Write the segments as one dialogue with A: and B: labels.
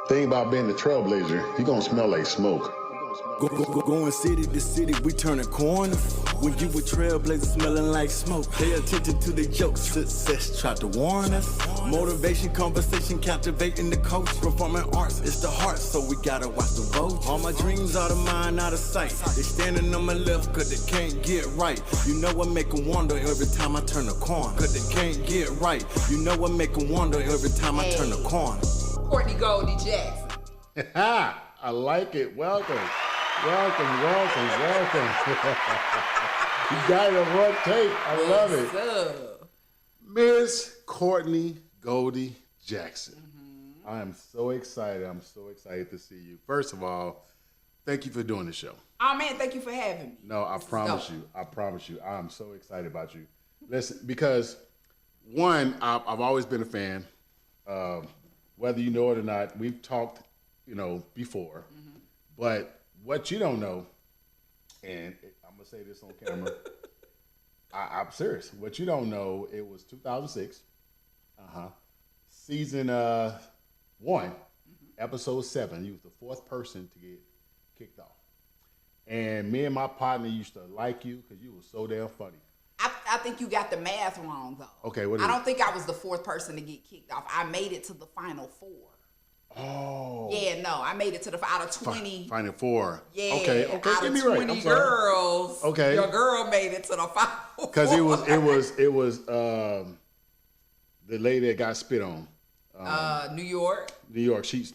A: Thing about being the trailblazer, you gonna smell like smoke.
B: Going city to city, we turning corners. When you a trailblazer smelling like smoke, pay attention to the jokes. Success tried to warn us. Motivation, conversation, captivating the coach. Performing arts, it's the heart, so we gotta watch the vote. All my dreams out of mind, out of sight. They standing on my left, cause they can't get right. You know I make them wonder every time I turn a corner. Cause they can't get right. You know I make them wonder every time I turn a corner.
C: Courtney Goldie Jackson.
A: I like it. Welcome. You got it on one tape. I love it. Miss Courtney Goldie Jackson. I am so excited. I'm so excited to see you. First of all, thank you for doing the show.
C: Oh, man, thank you for having me.
A: No, I promise you. I'm so excited about you. Listen, because one, I've always been a fan. Whether you know it or not, we've talked, before. But what you don't know, and I'm going to say this on camera, I'm serious. What you don't know, it was 2006, season 1, episode 7. You was the 4th person to get kicked off. And me and my partner used to like you because you were so damn funny.
C: I think you got the math wrong, though.
A: Okay, what is
C: I don't think I was the 4th person to get kicked off. I made it to the final 4.
A: Oh.
C: Yeah, no, I made it to the out of 20.
A: Final 4.
C: Yeah.
A: Okay,
C: out
A: get
C: of
A: me right.
C: 20 girls.
A: Okay.
C: Your girl made it to the final 4.
A: Because it was the lady that got spit on.
C: New York.
A: New York. She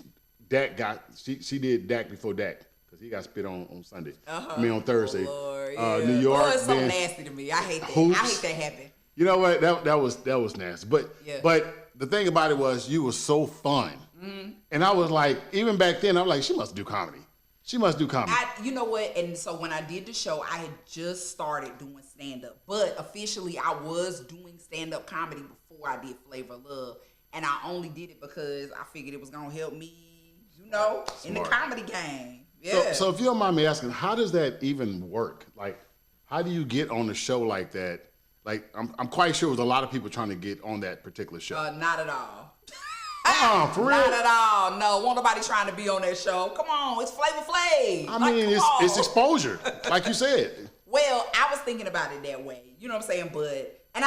A: did Dak before Dak because he got spit on Sunday. I mean on Thursday.
C: Oh, Lord, yeah.
A: New York.
C: Oh, it's so nasty to me. I hate that.
A: Hoops.
C: I hate that happened.
A: You know what? That was nasty. But the thing about it was you were so fun. And I was like, even back then, I was like, she must do comedy.
C: You know what? And so when I did the show, I had just started doing stand-up. But officially, I was doing stand-up comedy before I did Flavor of Love. And I only did it because I figured it was going to help me, in the comedy game. Yeah.
A: So if you don't mind me asking, how does that even work? Like, how do you get on a show like that? Like, I'm quite sure there's a lot of people trying to get on that particular show.
C: Not at all.
A: For real?
C: Not at all. No, won't nobody trying to be on that show. Come on, it's Flavor Flav.
A: I mean, it's exposure, like you said.
C: Well, I was thinking about it that way. You know what I'm saying? But and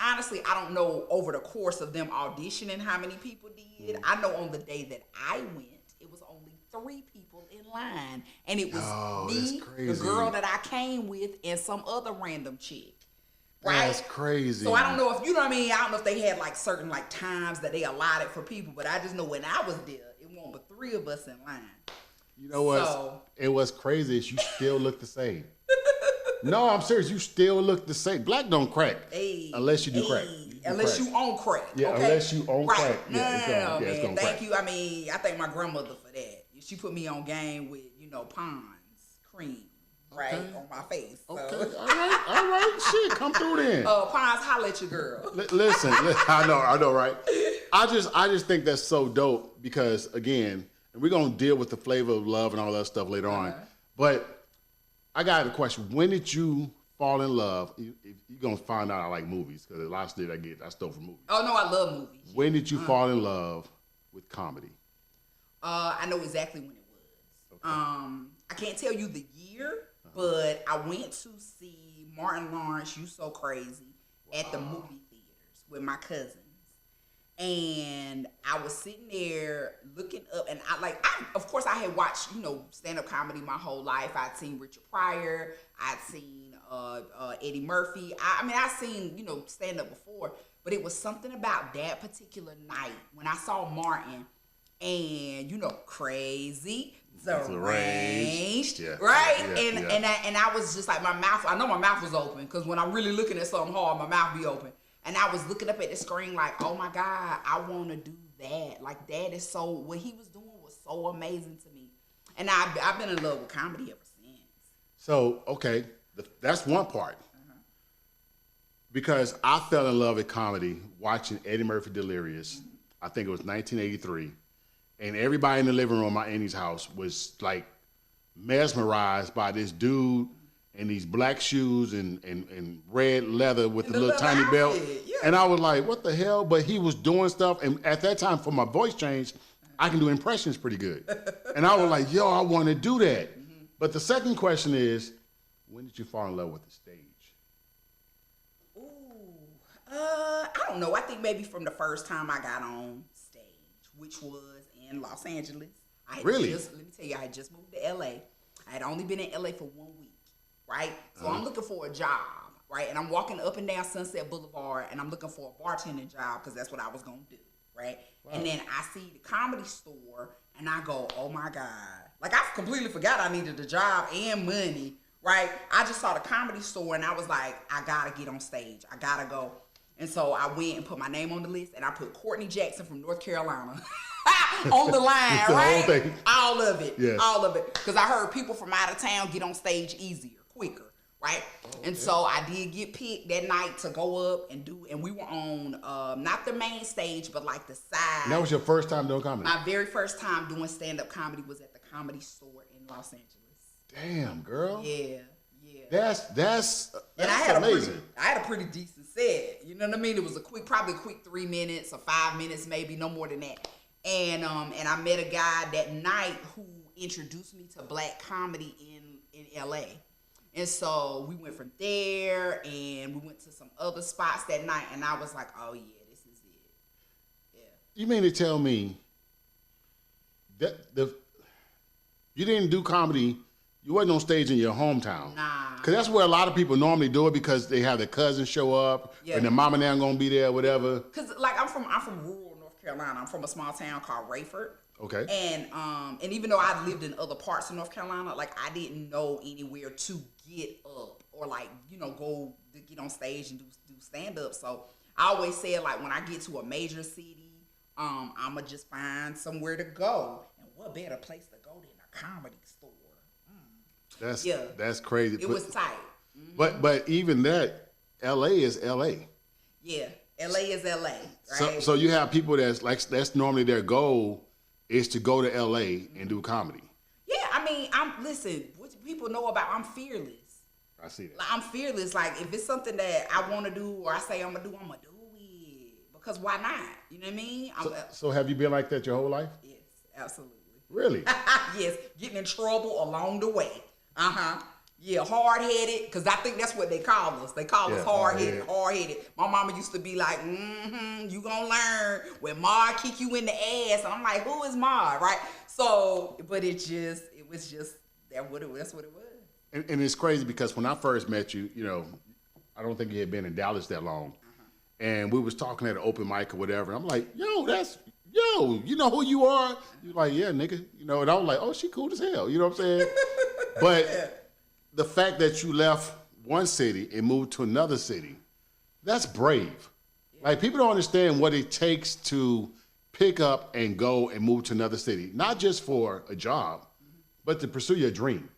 C: honestly, I don't know over the course of them auditioning how many people did. I know on the day that I went, it was only 3 people in line, and it was me, the girl that I came with, and some other random chick. Right?
A: That's crazy.
C: So I don't know if, you know what I mean? I don't know if they had like certain like times that they allotted for people, but I just know when I was there, it wasn't but 3 of us in line.
A: You know what? And what's crazy is you still look the same. No, I'm serious. You still look the same. Black don't crack unless you do crack.
C: Unless you own crack.
A: Yeah,
C: okay?
A: Unless you own crack.
C: No, man. Thank
A: crack.
C: you. I mean, I thank my grandmother for that. She put me on game with, Pond's cream. Right, on my face. So.
A: Okay, all right. Shit, come through then.
C: Pons, holla at your girl.
A: Listen, I know, right? I just think that's so dope because, again, and we're going to deal with the flavor of love and all that stuff later on. But I got a question. When did you fall in love? You're going to find out I like movies because a lot of stuff I stole from movies.
C: Oh, no, I love movies.
A: When did you fall in love with comedy?
C: I know exactly when it was. Okay. I can't tell you the year. But I went to see Martin Lawrence, You So Crazy, at the movie theaters with my cousins. And I was sitting there looking up, and of course, I had watched, stand-up comedy my whole life. I'd seen Richard Pryor. I'd seen Eddie Murphy. I'd seen, stand-up before. But it was something about that particular night when I saw Martin and, crazy. Deranged, right? And I was just like, I know my mouth was open because when I'm really looking at something hard, my mouth be open. And I was looking up at the screen like, oh my God, I want to do that. Like that is what he was doing was so amazing to me. And I've been in love with comedy ever since.
A: So, okay, that's one part. Because I fell in love with comedy watching Eddie Murphy Delirious. I think it was 1983. And everybody in the living room of my auntie's house was like mesmerized by this dude in these black shoes and red leather with the little tiny belt. Yeah. And I was like, what the hell? But he was doing stuff. And at that time, for my voice change, I can do impressions pretty good. And I was like, yo, I want to do that. But the second question is, when did you fall in love with the stage?
C: I don't know. I think maybe from the first time I got on stage, which was in Los Angeles.
A: Really?
C: Let me tell you, I had just moved to LA. I had only been in LA for 1 week, right? So I'm looking for a job, right? And I'm walking up and down Sunset Boulevard, and I'm looking for a bartending job because that's what I was going to do, right? Wow. And then I see the Comedy Store, and I go, oh my God. Like, I completely forgot I needed a job and money, right? I just saw the Comedy Store, and I was like, I got to get on stage. I got to go. And so I went and put my name on the list, and I put Courtney Jackson from North Carolina on the line,
A: the
C: right?
A: whole thing.
C: All of it.
A: Yes.
C: All of it. Because I heard people from out of town get on stage easier, quicker, right? And so I did get picked that night to go up and do, and we were on not the main stage, but like the side.
A: And that was your first time doing comedy?
C: My very first time doing stand-up comedy was at the Comedy Store in Los Angeles.
A: Damn, girl.
C: Yeah.
A: That's
C: and I had
A: amazing.
C: I had a pretty decent set. You know what I mean? It was probably a quick 3 minutes or 5 minutes, maybe no more than that. And I met a guy that night who introduced me to black comedy in LA. And so we went from there, and we went to some other spots that night, and I was like, oh yeah, this is it. Yeah.
A: You mean to tell me that you didn't do comedy? You wasn't on stage in your hometown.
C: Nah.
A: Because that's where a lot of people normally do it, because they have their cousins show up, and their mama and them gonna be there, whatever.
C: Because like I'm from rural North Carolina. I'm from a small town called Rayford.
A: Okay.
C: And even though I lived in other parts of North Carolina, like I didn't know anywhere to get up or like, go to get on stage and do stand up. So I always said, like, when I get to a major city, I'ma just find somewhere to go. And what better place to go than a Comedy Store?
A: That's crazy.
C: It was tight.
A: Mm-hmm. But even that, LA is LA.
C: Yeah, LA is LA. Right?
A: So you have people that's normally their goal is to go to LA and do comedy.
C: Yeah, I mean, listen, what people know about, I'm fearless.
A: I see that.
C: Like, I'm fearless. Like, if it's something that I want to do or I say I'm gonna do it. Because why not? You know what I mean?
A: So have you been like that your whole life?
C: Yes, absolutely.
A: Really?
C: Yes, getting in trouble along the way. Yeah, hard-headed, because I think that's what they call us. They call us hard-headed. My mama used to be like, you gonna learn when Ma kick you in the ass. And I'm like, who is Ma, right? So, but it was just, that's what it was.
A: And it's crazy because when I first met you, I don't think you had been in Dallas that long. And we was talking at an open mic or whatever. And I'm like, you know who you are? You're like, yeah, nigga. And I was like, oh, she cool as hell. You know what I'm saying? But the fact that you left one city and moved to another city, that's brave. Like, people don't understand what it takes to pick up and go and move to another city, not just for a job, but to pursue your dream.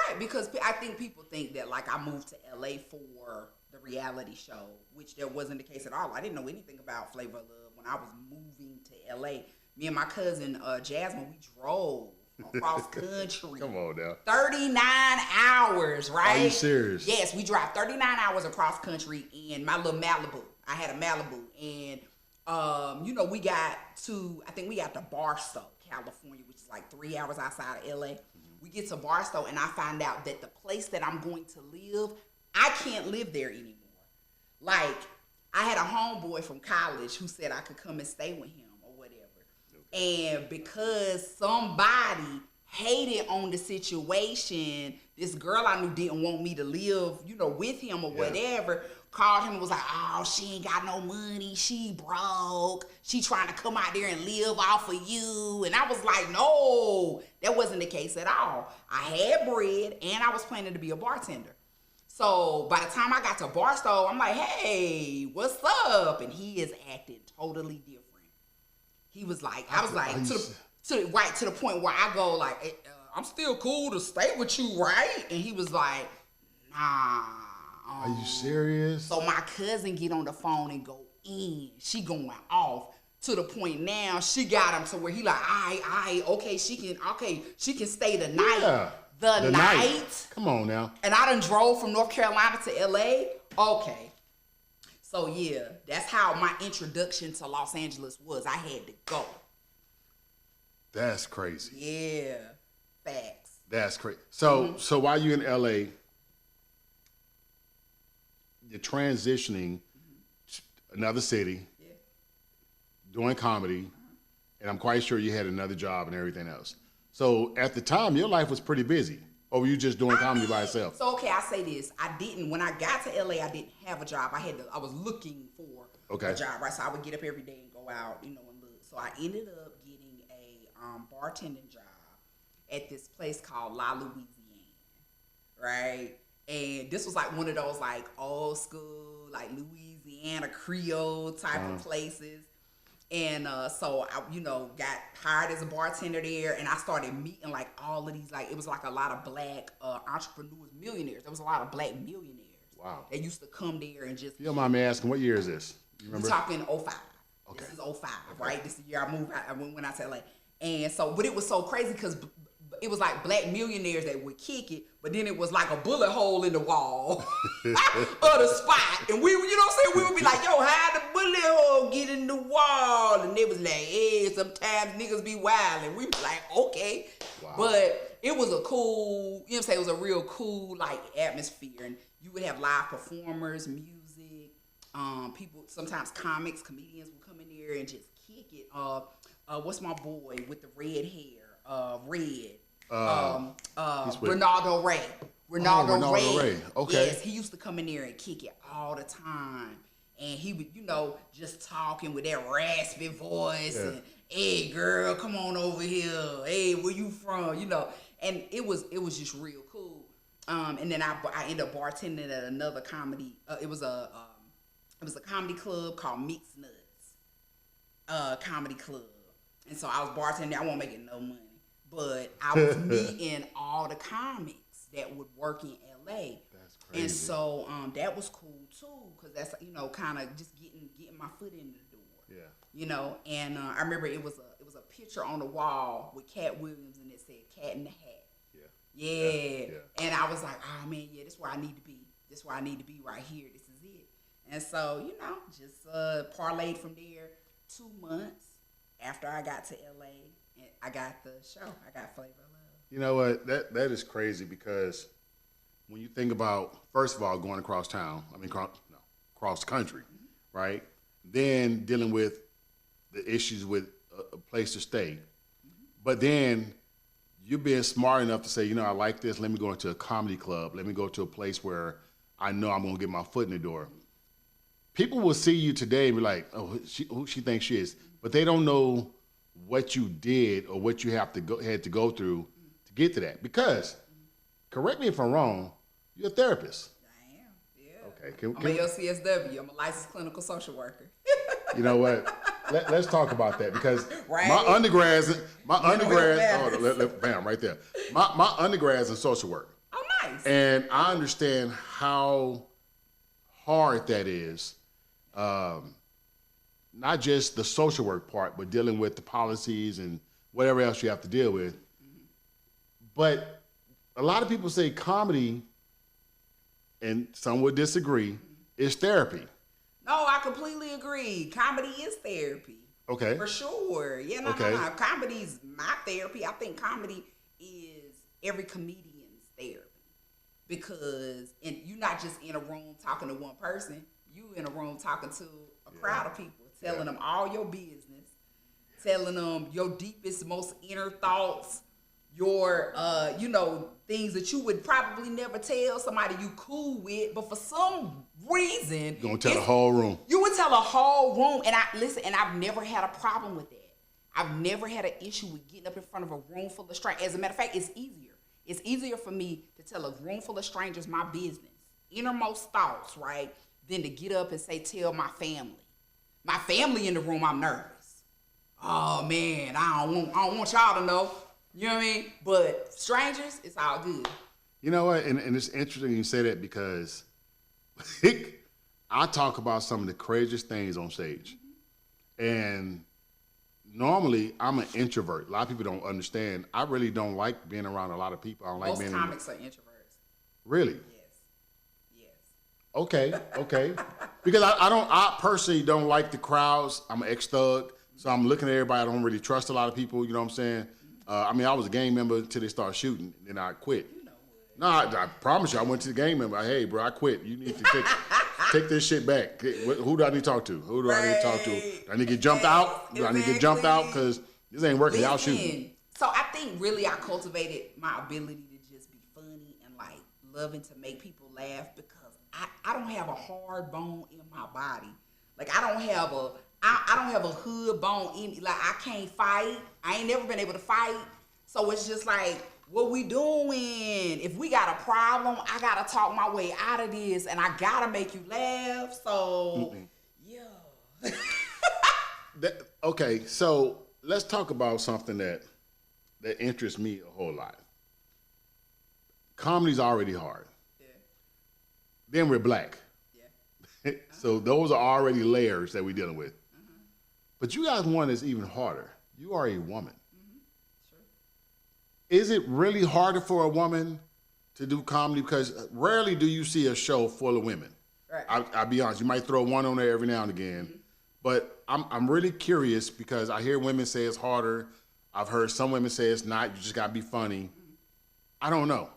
C: Right, because I think people think that, like, I moved to LA for the reality show, which there wasn't the case at all. I didn't know anything about Flavor of Love when I was moving to LA. Me and my cousin Jasmine, we drove across country.
A: Come on now.
C: 39 hours, right?
A: Are you serious?
C: Yes, we drive 39 hours across country in my little Malibu. I had a Malibu. And, we got to Barstow, California, which is like 3 hours outside of LA. We get to Barstow, and I find out that the place that I'm going to live, I can't live there anymore. Like, I had a homeboy from college who said I could come and stay with him or whatever. And because somebody hated on the situation, this girl I knew didn't want me to live, with him or whatever, called him and was like, oh, she ain't got no money, she broke, she trying to come out there and live off of you. And I was like, no, that wasn't the case at all. I had bread and I was planning to be a bartender. So by the time I got to Barstow, I'm like, hey, what's up? And he is acting totally different. He was like, I was like, to the point where I go like, I'm still cool to stay with you, right? And he was like, nah.
A: Are you serious?
C: So my cousin get on the phone and go in. She going off to the point now she got him to where he like, okay, she can stay the night.
A: Yeah.
C: The night.
A: Come on now.
C: And I done drove from North Carolina to LA. Okay. So yeah, that's how my introduction to Los Angeles was. I had to go.
A: That's crazy.
C: Yeah, facts.
A: That's crazy. So while you're in LA, you're transitioning to another city, doing comedy, and I'm quite sure you had another job and everything else. So at the time, your life was pretty busy. Or were you just doing comedy by yourself?
C: So okay, I say this. When I got to LA, I didn't have a job. I was looking for a job, right? So I would get up every day and go out, and look. So I ended up getting a bartending job at this place called La Louisiane, right? And this was like one of those like old school, like Louisiana Creole type of places. And so I, got hired as a bartender there, and I started meeting like all of these, like it was like a lot of black entrepreneurs, millionaires. There was a lot of black millionaires. Wow. That used to come there and just.
A: You don't mind me asking, what year is this? You remember?
C: We're talking 05.
A: Okay.
C: This is 05, right? This is the year I moved out. I went out to LA, and so, but it was so crazy because it was like black millionaires that would kick it, but then it was like a bullet hole in the wall of the spot. And we, you know what I'm saying? We would be like, yo, how the bullet hole get in the wall? And they was like, hey, sometimes niggas be wild. And we be like, okay. Wow. But it was a cool, you know what I'm saying? It was a real cool, like, atmosphere. And you would have live performers, music, people, sometimes comics, comedians would come in there and just kick it. What's my boy with the red hair? Red. Ronaldo Ray. Ronaldo Ray.
A: Okay.
C: Yes, he used to come in there and kick it all the time. And he would, just talking with that raspy voice and, hey girl, come on over here. Hey, where you from? And it was just real cool. And then I ended up bartending at another comedy. It was a comedy club called Mixed Nuts. Comedy club. And so I was bartending. I wasn't making no money. But I was meeting all the comics that would work in LA. That's crazy. And so that was cool too, because that's kind of just getting my foot in the door. Yeah. And I remember it was a picture on the wall with Cat Williams, and it said "Cat in the Hat." Yeah. And I was like, oh man, yeah, this is where I need to be. This is where I need to be right here. This is it. And so just parlayed from there. 2 months after I got to LA. I got the show. I got Flavor of Love.
A: You know what? That is crazy because when you think about, first of all, going across town, across the country, right? Then dealing with the issues with a place to stay. But then you being smart enough to say, I like this. Let me go into a comedy club. Let me go to a place where I know I'm going to get my foot in the door. People will see you today and be like, oh, who she thinks she is. But they don't know what you did or what you had to go through to get to that. Because, correct me if I'm wrong, you're a therapist.
C: I am, yeah.
A: Okay.
C: I'm a LCSW. I'm a licensed clinical social worker.
A: You know what? Let's talk about that because my undergrads, bam, right there. My undergrads in social work.
C: Oh, nice.
A: And I understand how hard that is. Not just the social work part, but dealing with the policies and whatever else you have to deal with. But a lot of people say comedy, and some would disagree, is therapy.
C: No, I completely agree. Comedy is therapy. Okay. For sure. Yeah, no. Comedy's my therapy. I think comedy is every comedian's therapy. Because you're not just in a room talking to one person. You in a room talking to a crowd of people. Telling them all your business, telling them your deepest, most inner thoughts, your, things that you would probably never tell somebody you cool with, but for some reason,
A: you're gonna tell the whole room.
C: You would tell a whole room, and I've never had a problem with that. I've never had an issue with getting up in front of a room full of strangers. As a matter of fact, it's easier. It's easier for me to tell a room full of strangers my business, innermost thoughts, right, than to get up and tell my family. My family in the room, I'm nervous. Oh man, I don't want y'all to know. You know what I mean? But strangers, it's all good.
A: You know what? And it's interesting you say that because I talk about some of the craziest things on stage. And normally I'm an introvert. A lot of people don't understand. I really don't like being around a lot of people. I don't like
C: Most comics are introverts.
A: Really?
C: Yes.
A: Okay. Because I personally don't like the crowds. I'm an ex-thug. So I'm looking at everybody. I don't really trust a lot of people. You know what I'm saying? I mean, I was a gang member until they started shooting, and then I quit.
C: You know what?
A: No, I promise you, I went to the gang member. Hey, bro, I quit. You need to take this shit back. Who do I need to talk to? Who do I need to talk to? Do I need to get jumped out? Do I need to get jumped out? Because this ain't working. Y'all shooting.
C: So I think really I cultivated my ability to just be funny and like loving to make people laugh because I don't have a hard bone in my body. Like I don't have a hood bone in me. Like I can't fight. I ain't never been able to fight. So it's just like, what we doing? If we got a problem, I gotta talk my way out of this, and I gotta make you laugh. So yeah.
A: Okay, so let's talk about something that interests me a whole lot. Comedy's already hard.
C: Yeah.
A: Then we're black.
C: Yeah.
A: So those are already layers that we're dealing with. But you guys one that's even harder. You are a woman.
C: Sure.
A: Is it really harder for a woman to do comedy? Because rarely do you see a show full of women.
C: Right.
A: I'll be honest. You might throw one on there every now and again. But I'm really curious because I hear women say it's harder. I've heard some women say it's not. You just got to be funny. I don't know.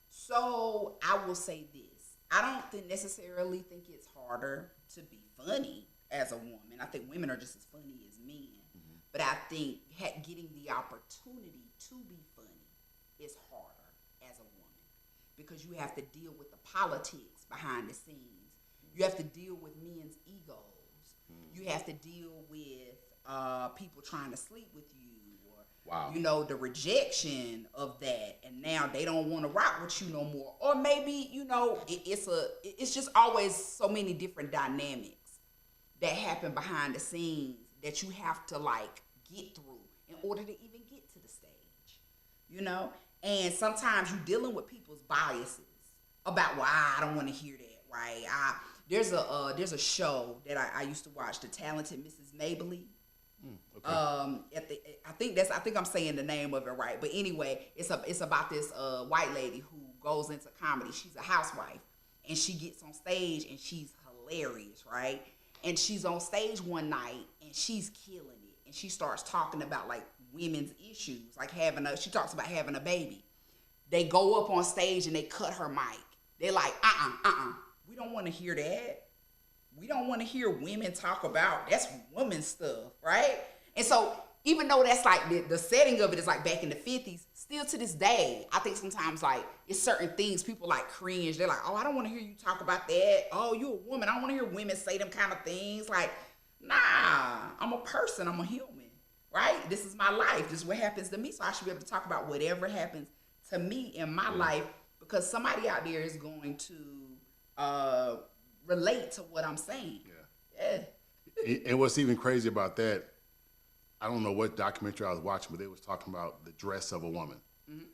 C: So I will say this. I don't necessarily think it's harder to be funny as a woman. I think women are just as funny as men. But I think getting the opportunity to be funny is harder as a woman because you have to deal with the politics behind the scenes. You have to deal with men's egos. You have to deal with people trying to sleep with you.
A: Wow.
C: You know, the rejection of that, and now they don't want to rock with you no more. Or maybe, you know, it's just always so many different dynamics that happen behind the scenes that you have to like get through in order to even get to the stage. You know? And sometimes you're dealing with people's biases about why I don't want to hear that, right? There's a show that I used to watch, The Talented Mrs. Mabley.
A: Okay.
C: I think I'm saying the name of it right, but anyway, it's about this white lady who goes into comedy. She's a housewife, and she gets on stage, and she's hilarious, right? And she's on stage one night, and she's killing it, and she starts talking about like women's issues, like she talks about having a baby. They go up on stage and they cut her mic. They're like, we don't want to hear that. We don't want to hear women talk about, that's woman stuff, right? And so even though that's like the setting of it is like back in the 50s, still to this day, I think sometimes like it's certain things people like cringe. They're like, oh, I don't want to hear you talk about that. Oh, you a woman. I don't want to hear women say them kind of things. Like, nah, I'm a person. I'm a human, right? This is my life. This is what happens to me. So I should be able to talk about whatever happens to me in my life because somebody out there is going to relate to what I'm saying. Yeah.
A: And what's even crazy about that, I don't know what documentary I was watching, but they was talking about the dress of a woman.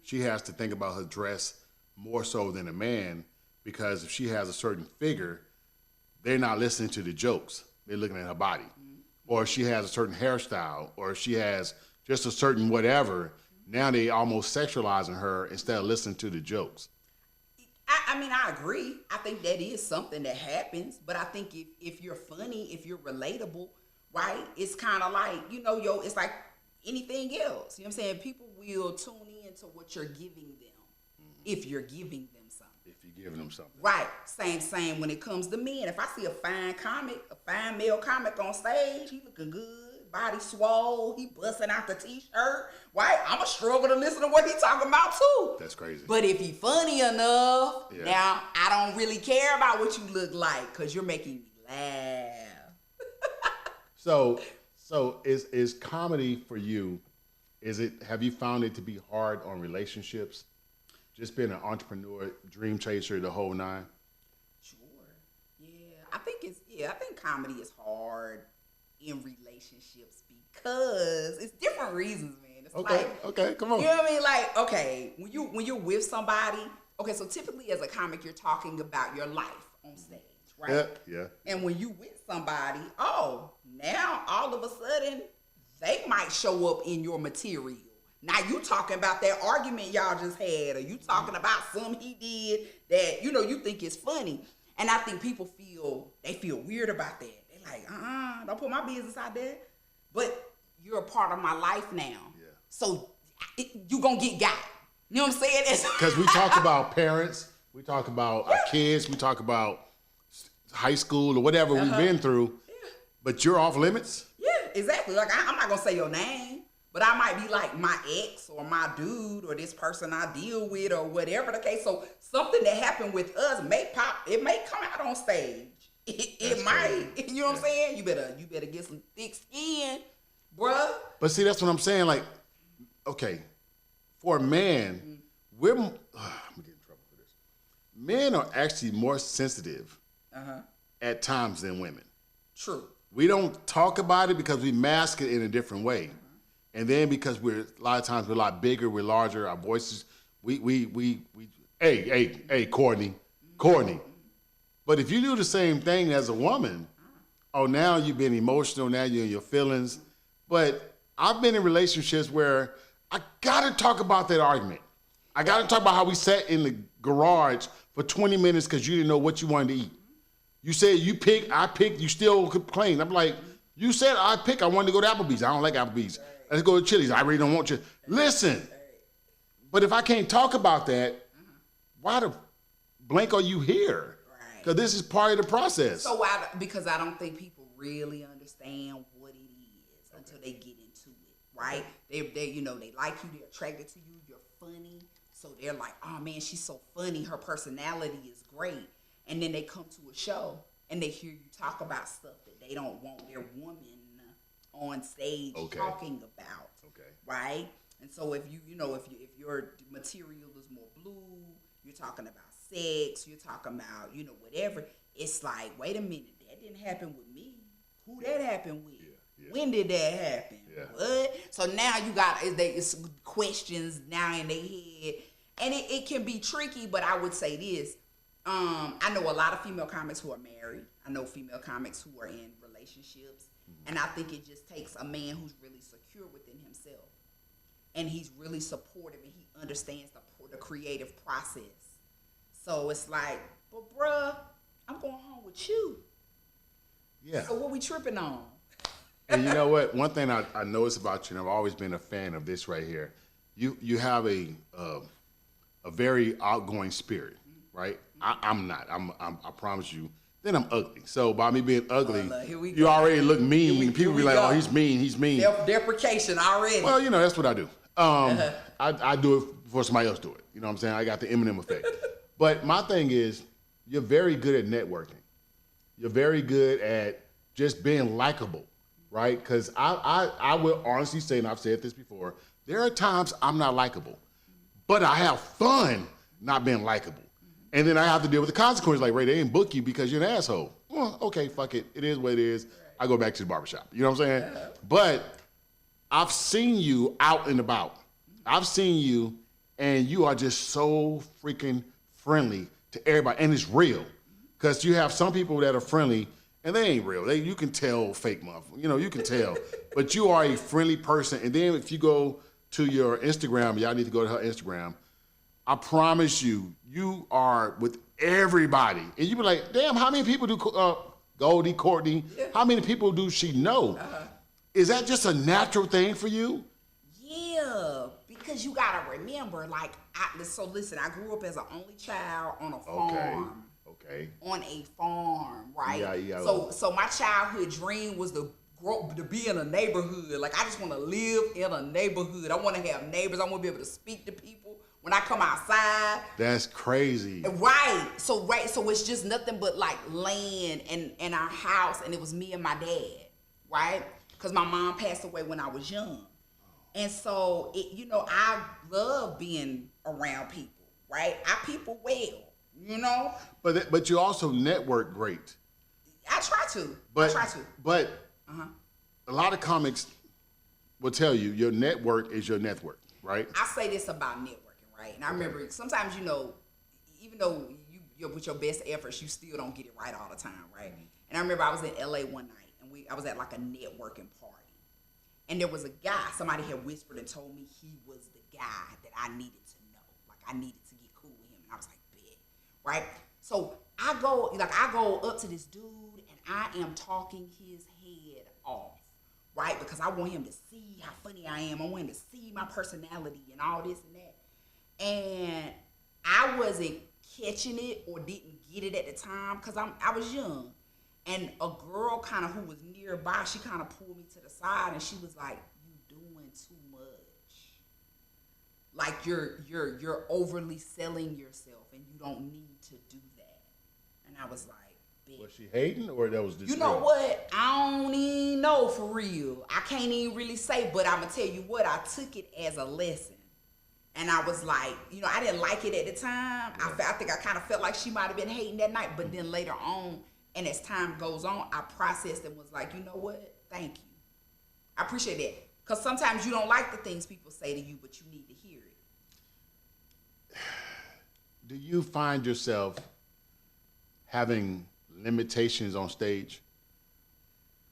A: She has to think about her dress more so than a man because if she has a certain figure, they're not listening to the jokes. They're looking at her body. Or if she has a certain hairstyle, or if she has just a certain whatever, now they almost sexualizing her instead of listening to the jokes.
C: I mean, I agree. I think that is something that happens. But I think if you're funny, if you're relatable, right, it's kind of like, you know, it's like anything else. You know what I'm saying? People will tune in to what you're giving them if you're giving them something.
A: If you're giving them something.
C: Right. Same when it comes to men. If I see a fine male comic on stage, he looking good, body swole, he busting out the t-shirt, right? I'ma struggle to listen to what he talking about too.
A: That's crazy.
C: But if he funny enough, now I don't really care about what you look like because you're making me laugh.
A: So is comedy for you, have you found it to be hard on relationships? Just being an entrepreneur, dream chaser, the whole nine?
C: Sure. Yeah. I think comedy is hard in relationships because it's different reasons, man. It's
A: okay, come on.
C: You know what I mean? Like, okay, when you're with somebody, okay, so typically as a comic, you're talking about your life on stage, right?
A: Yeah.
C: And when you with somebody, now all of a sudden they might show up in your material. Now you talking about that argument y'all just had, or you talking about something he did that, you know, you think is funny. And I think people feel weird about that. They're like, don't put my business out there. But you're a part of my life now.
A: Yeah.
C: So you gonna get got. You know what I'm saying?
A: Because we talk about parents, we talk about our kids, we talk about high school or whatever we've been through, but you're off limits?
C: Yeah, exactly. Like, I'm not gonna say your name, but I might be like my ex or my dude or this person I deal with or whatever the case. So something that happened with us may pop, it may come out on stage. It might. You know what I'm saying? You better get some thick skin, bruh.
A: But see, that's what I'm saying. Like, okay, for a man, I'm gonna get in trouble for this. Men are actually more sensitive at times than women.
C: True.
A: We don't talk about it because we mask it in a different way. And then because a lot of times we're a lot bigger, we're larger, our voices, hey, Courtney. But if you do the same thing as a woman, now you've been emotional, now you're in your feelings. But I've been in relationships where I gotta talk about that argument. I gotta talk about how we sat in the garage for 20 minutes because you didn't know what you wanted to eat. You said you picked, I picked, you still complain. I'm like, you said I picked, I wanted to go to Applebee's. I don't like Applebee's. Let's go to Chili's. I really don't want you. Listen, but if I can't talk about that, why the blank are you here? Because this is part of the process.
C: So because I don't think people really understand what it is until they get into it, right? They like you, they're attracted to you, you're funny. So they're like, oh man, she's so funny. Her personality is great. And then they come to a show and they hear you talk about stuff that they don't want their woman on stage talking about. Okay. Right? And so if if your material is more blue, you're talking about sex, you're talking about, whatever, it's like, wait a minute, that didn't happen with me. Who that happened with? Yeah. When did that happen? Yeah. What? So now you got it's questions now in their head. And it can be tricky, but I would say this. I know a lot of female comics who are married. I know female comics who are in relationships. And I think it just takes a man who's really secure within himself. And he's really supportive and he understands the creative process. So it's like, but bruh, I'm going home with you. Yeah. So what we tripping on?
A: And you know what? One thing I noticed about you, and I've always been a fan of this right here. You have a very outgoing spirit, right? I'm not. I promise you. Then I'm ugly. So by me being ugly, you already look mean. When people be like, oh, he's mean.
C: Self-deprecation already.
A: Well, that's what I do. I do it before somebody else do it. You know what I'm saying? I got the Eminem effect. But my thing is, you're very good at networking. You're very good at just being likable, right? Because I will honestly say, and I've said this before, there are times I'm not likable. But I have fun not being likable. And then I have to deal with the consequences. Like, Ray, they didn't book you because you're an asshole. Well, okay, fuck it. It is what it is. I go back to the barbershop. You know what I'm saying? Yeah. But I've seen you out and about. I've seen you, and you are just so freaking friendly to everybody. And it's real. Because you have some people that are friendly, and they ain't real. You can tell fake motherfucker. You can tell. But you are a friendly person. And then if you go to your Instagram, y'all need to go to her Instagram, I promise you, you are with everybody. And you be like, damn, how many people do Goldie, Courtney, how many people do she know? Is that just a natural thing for you?
C: Yeah, because you got to remember, listen, I grew up as an only child on a farm. Okay. On a farm, right? Yeah. So my childhood dream was to be in a neighborhood. Like, I just want to live in a neighborhood. I want to have neighbors. I want to be able to speak to people when I come outside.
A: That's crazy.
C: Right. So it's just nothing but like land and our house, and it was me and my dad, right? Because my mom passed away when I was young. And so, I love being around people, right? I people well,
A: But you also network great.
C: I try to.
A: But a lot of comics will tell you your network is your network, right?
C: I say this about networking, right? And I remember sometimes, even though you're with your best efforts, you still don't get it right all the time, right? And I remember I was in LA one night, and I was at like a networking party. And there was a guy, somebody had whispered and told me he was the guy that I needed to know. Like, I needed to get cool with him. And I was like, bet, right? So I go up to this dude and I am talking his head off, right? Because I want him to see how funny I am. I want him to see my personality and all this and that. And I wasn't catching it or didn't get it at the time because I was young. And a girl kind of who was nearby, she kind of pulled me to the side and she was like, "You doing too much. Like you're overly selling yourself and you don't need to do that." And I was like, "Bitch."
A: Was she hating or that was just
C: You know what? I don't even know for real. I can't even really say, but I'm gonna tell you what, I took it as a lesson. And I was like, I didn't like it at the time. Yeah. I think I kind of felt like she might have been hating that night, but then later on, and as time goes on, I processed and was like, you know what? Thank you. I appreciate that. Because sometimes you don't like the things people say to you, but you need to hear it.
A: Do you find yourself having limitations on stage?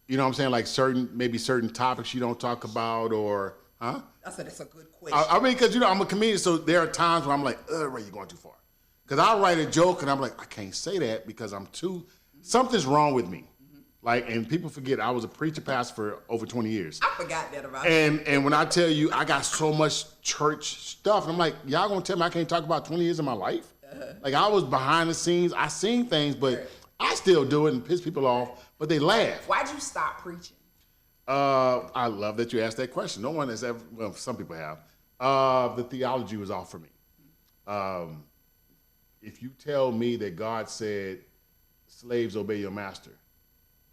A: You know what I'm saying? Like certain topics you don't talk about or, huh?
C: That's a good question.
A: I mean, because, I'm a comedian, so there are times where I'm like, Ray, you're going too far. Because I write a joke and I'm like, I can't say that because something's wrong with me. Like, and people forget I was a preacher pastor for over 20 years.
C: I forgot that about
A: you. And when I tell you I got so much church stuff, I'm like, y'all gonna tell me I can't talk about 20 years of my life? Like, I was behind the scenes, I seen things, but I still do it and piss people off, but they laugh.
C: Why'd you stop preaching?
A: I love that you asked that question. No one has ever, well, some people have. The theology was off for me. If you tell me that God said, slaves obey your master,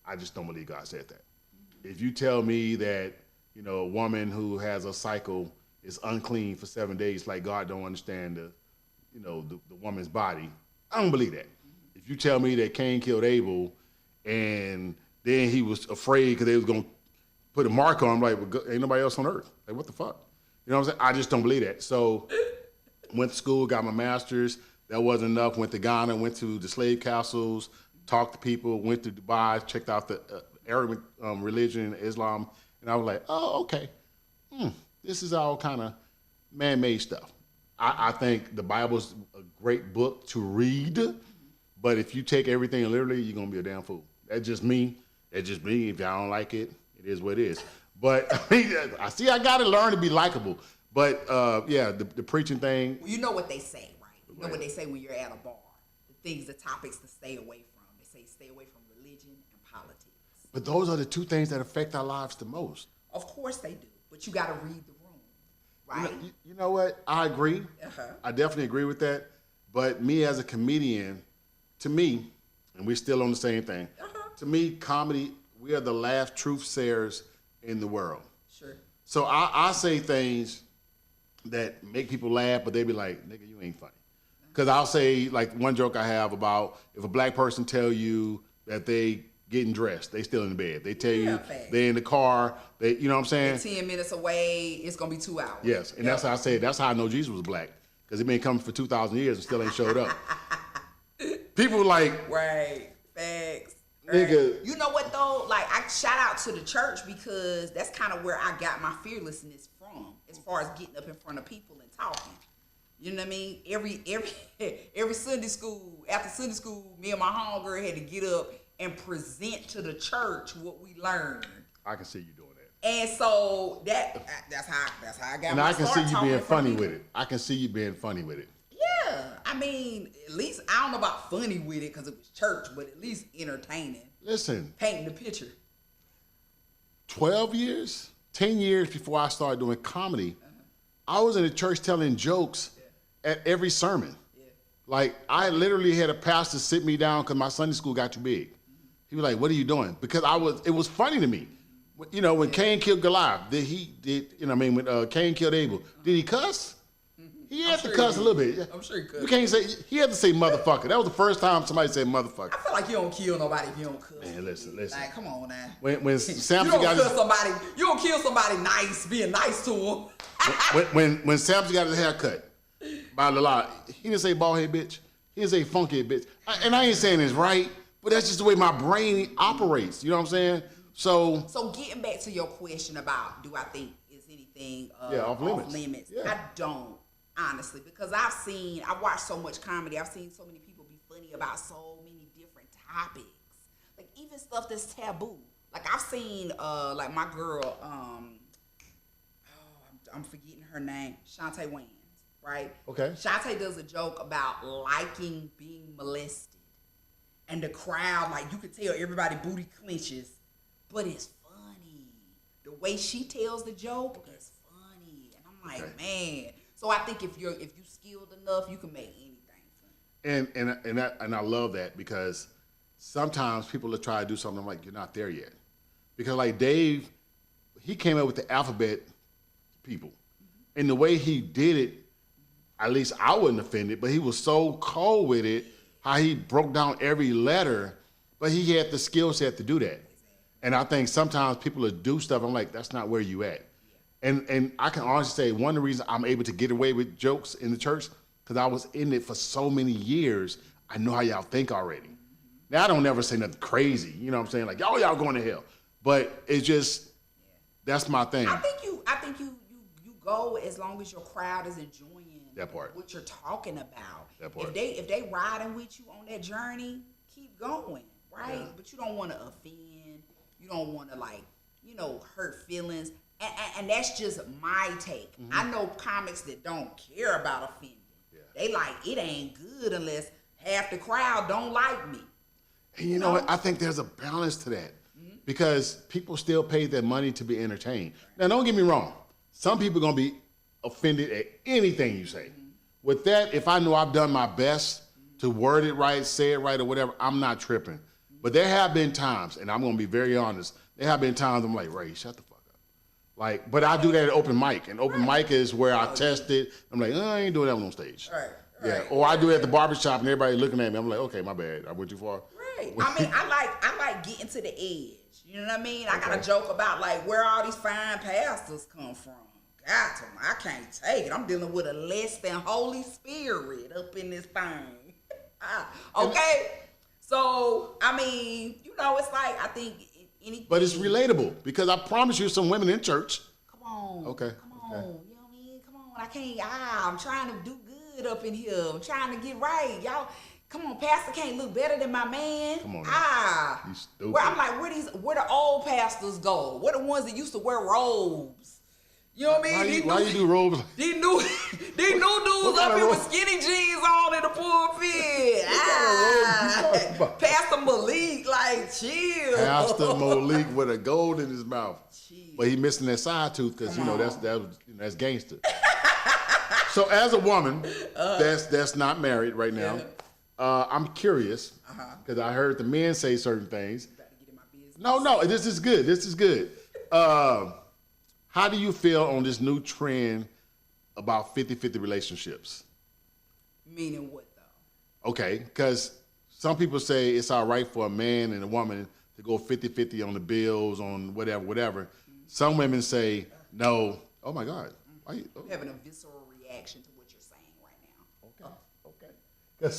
A: I just don't believe God said that. If you tell me that, a woman who has a cycle is unclean for 7 days, like God don't understand the woman's body, I don't believe that. If you tell me that Cain killed Abel and then he was afraid because they was going to put a mark on him, like, well, ain't nobody else on earth. Like, what the fuck? You know what I'm saying? I just don't believe that. So went to school, got my master's. That wasn't enough. Went to Ghana, went to the slave castles, talked to people, went to Dubai, checked out the Arab religion, Islam, and I was like, oh, okay. This is all kind of man-made stuff. I think the Bible's a great book to read, but if you take everything literally, you're going to be a damn fool. That's just me. If y'all don't like it, it is what it is. But I see I got to learn to be likable. But, the preaching thing.
C: Well, you know what they say, right? You know what they say when you're at a bar. The topics to stay away from. They say stay away from religion and politics.
A: But those are the two things that affect our lives the most.
C: Of course they do. But you got to read the room, right?
A: You know what? I agree. I definitely agree with that. But me as a comedian, to me, and we're still on the same thing, to me, comedy, we are the last truth sayers in the world.
C: Sure.
A: So I say things that make people laugh, but they be like, nigga, you ain't funny. Because I'll say, like, one joke I have about if a black person tell you that they getting dressed, they still in the bed. They tell you they in the car, you know what I'm saying?
C: They're 10 minutes away, it's going to be 2 hours.
A: Yes, and that's how I say it. That's how I know Jesus was black. Because he been coming for 2,000 years and still ain't showed up. People like...
C: Right, facts.
A: Nigga.
C: Right. You know what, though? Like, I shout out to the church because that's kind of where I got my fearlessness from as far as getting up in front of people and talking. You know what I mean? Every Sunday school, after Sunday school, me and my homegirl had to get up and present to the church what we learned.
A: I can see you doing that.
C: And so that's how I got.
A: And I can see you being funny with it. I can see you being funny with it.
C: Yeah, I mean, at least I don't know about funny with it because it was church, but at least entertaining.
A: Listen,
C: painting the picture.
A: 12 years, 10 years before I started doing comedy, I was in the church telling jokes at every sermon. Yeah. Like, I literally had a pastor sit me down because my Sunday school got too big. He was like, what are you doing? Because it was funny to me. When Cain killed Goliath, when Cain killed Abel, did he cuss? He had to cuss a little bit.
C: I'm sure he could.
A: You can't say, he had to say motherfucker. That was the first time somebody said motherfucker.
C: I feel like you don't kill nobody if you don't cuss.
A: Man, listen.
C: Like, come on now.
A: When Samson
C: you don't kill somebody nice, being nice to him.
A: when Samson got his hair cut by Delilah, he didn't say bald head bitch. He didn't say funky head bitch. And I ain't saying it's right, but that's just the way my brain operates. You know what I'm saying? So
C: getting back to your question about do I think is anything
A: off limits?
C: Yeah. I don't, honestly, because I've watched so much comedy. I've seen so many people be funny funny about so many different topics. Like even stuff that's taboo. Like I've seen like my girl, I'm forgetting her name, Shantae Wayans, right?
A: Okay.
C: Shantae does a joke about liking being molested. And the crowd, like you could tell everybody booty clenches, but it's funny. The way she tells the joke is funny. And I'm like, man. So I think if you skilled enough, you can make anything funny.
A: And I love that because sometimes people will try to do something like you're not there yet. Because like Dave, he came up with the alphabet people. And the way he did it, at least I wasn't offended, but he was so cold with it, how he broke down every letter, but he had the skill set to do that. And I think sometimes people will do stuff, I'm like, that's not where you at. And I can honestly say one of the reasons I'm able to get away with jokes in the church, because I was in it for so many years, I know how y'all think already. Now, I don't never say nothing crazy, you know what I'm saying? Like, y'all going to hell. But it's just, that's my thing.
C: I think you go as long as your crowd is enjoying
A: that part.
C: What you're talking about.
A: That part.
C: If they riding with you on that journey, keep going, right?
A: Yeah.
C: But you don't want to offend. You don't want to hurt feelings. And that's just my take. Mm-hmm. I know comics that don't care about offending. Yeah. They like, it ain't good unless half the crowd don't like me.
A: And you know what? I think there's a balance to that. Mm-hmm. Because people still pay their money to be entertained. Now, don't get me wrong. Some people are going to be offended at anything you say. Mm-hmm. With that, if I know I've done my best to word it right, say it right, or whatever, I'm not tripping. Mm-hmm. But there have been times, and I'm going to be very honest, there have been times I'm like, Ray, shut the fuck up. Like, but I do that at open mic. And open mic is where I test it. I'm like, I ain't doing that on stage.
C: Right.
A: Yeah. Or I do it at the barbershop and everybody looking at me. I'm like, okay, my bad. I went too far.
C: Right. I mean, I like getting to the edge. You know what I mean? I got a joke about like where all these fine pastors come from. God, I can't take it. I'm dealing with a less than Holy Spirit up in this thing. Okay. So, I mean, it's like, I think anything.
A: But it's relatable because I promise you some women in church.
C: Come on.
A: Okay.
C: Come on. You know what I mean? Come on. I'm trying to do good up in here. I'm trying to get right. Y'all, come on. Pastor can't look better than my man.
A: Come on. You stupid.
C: Where I'm like, where the old pastors go? Where the ones that used to wear robes? You know what I mean?
A: Why you do robes?
C: These new dudes up here with skinny jeans on in the pulpit. Pastor Malik, like, chill.
A: Pastor Malik with a gold in his mouth. Jeez. But he missing that side tooth because, that's gangster. So as a woman that's not married right now, I'm curious because I heard the men say certain things.
C: About to get in my business.
A: No, this is good. How do you feel on this new trend about 50-50 relationships?
C: Meaning what, though?
A: Okay, because some people say it's all right for a man and a woman to go 50-50 on the bills, on whatever. Mm-hmm. Some women say, no. Oh, my God. Why you,
C: I'm having a visceral reaction to what you're saying right now.
A: Okay.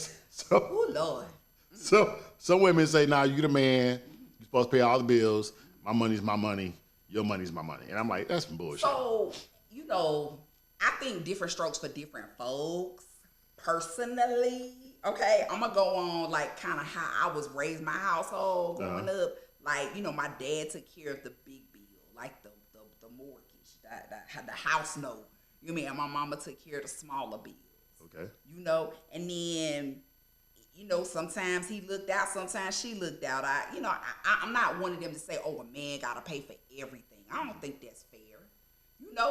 C: Oh, Lord.
A: So some women say, nah, you the man. You're supposed to pay all the bills. My money's my money. Your money's my money. And I'm like, that's some bullshit.
C: So, I think different strokes for different folks. Personally, okay, I'm going to go on, like, kind of how I was raised, my household growing up. Like, my dad took care of the big bill, like the mortgage, the house note. You know what I mean? And my mama took care of the smaller bills.
A: Okay.
C: And then, sometimes he looked out, sometimes she looked out. I'm not one of them to say, oh, a man got to pay for everything. I don't think that's fair.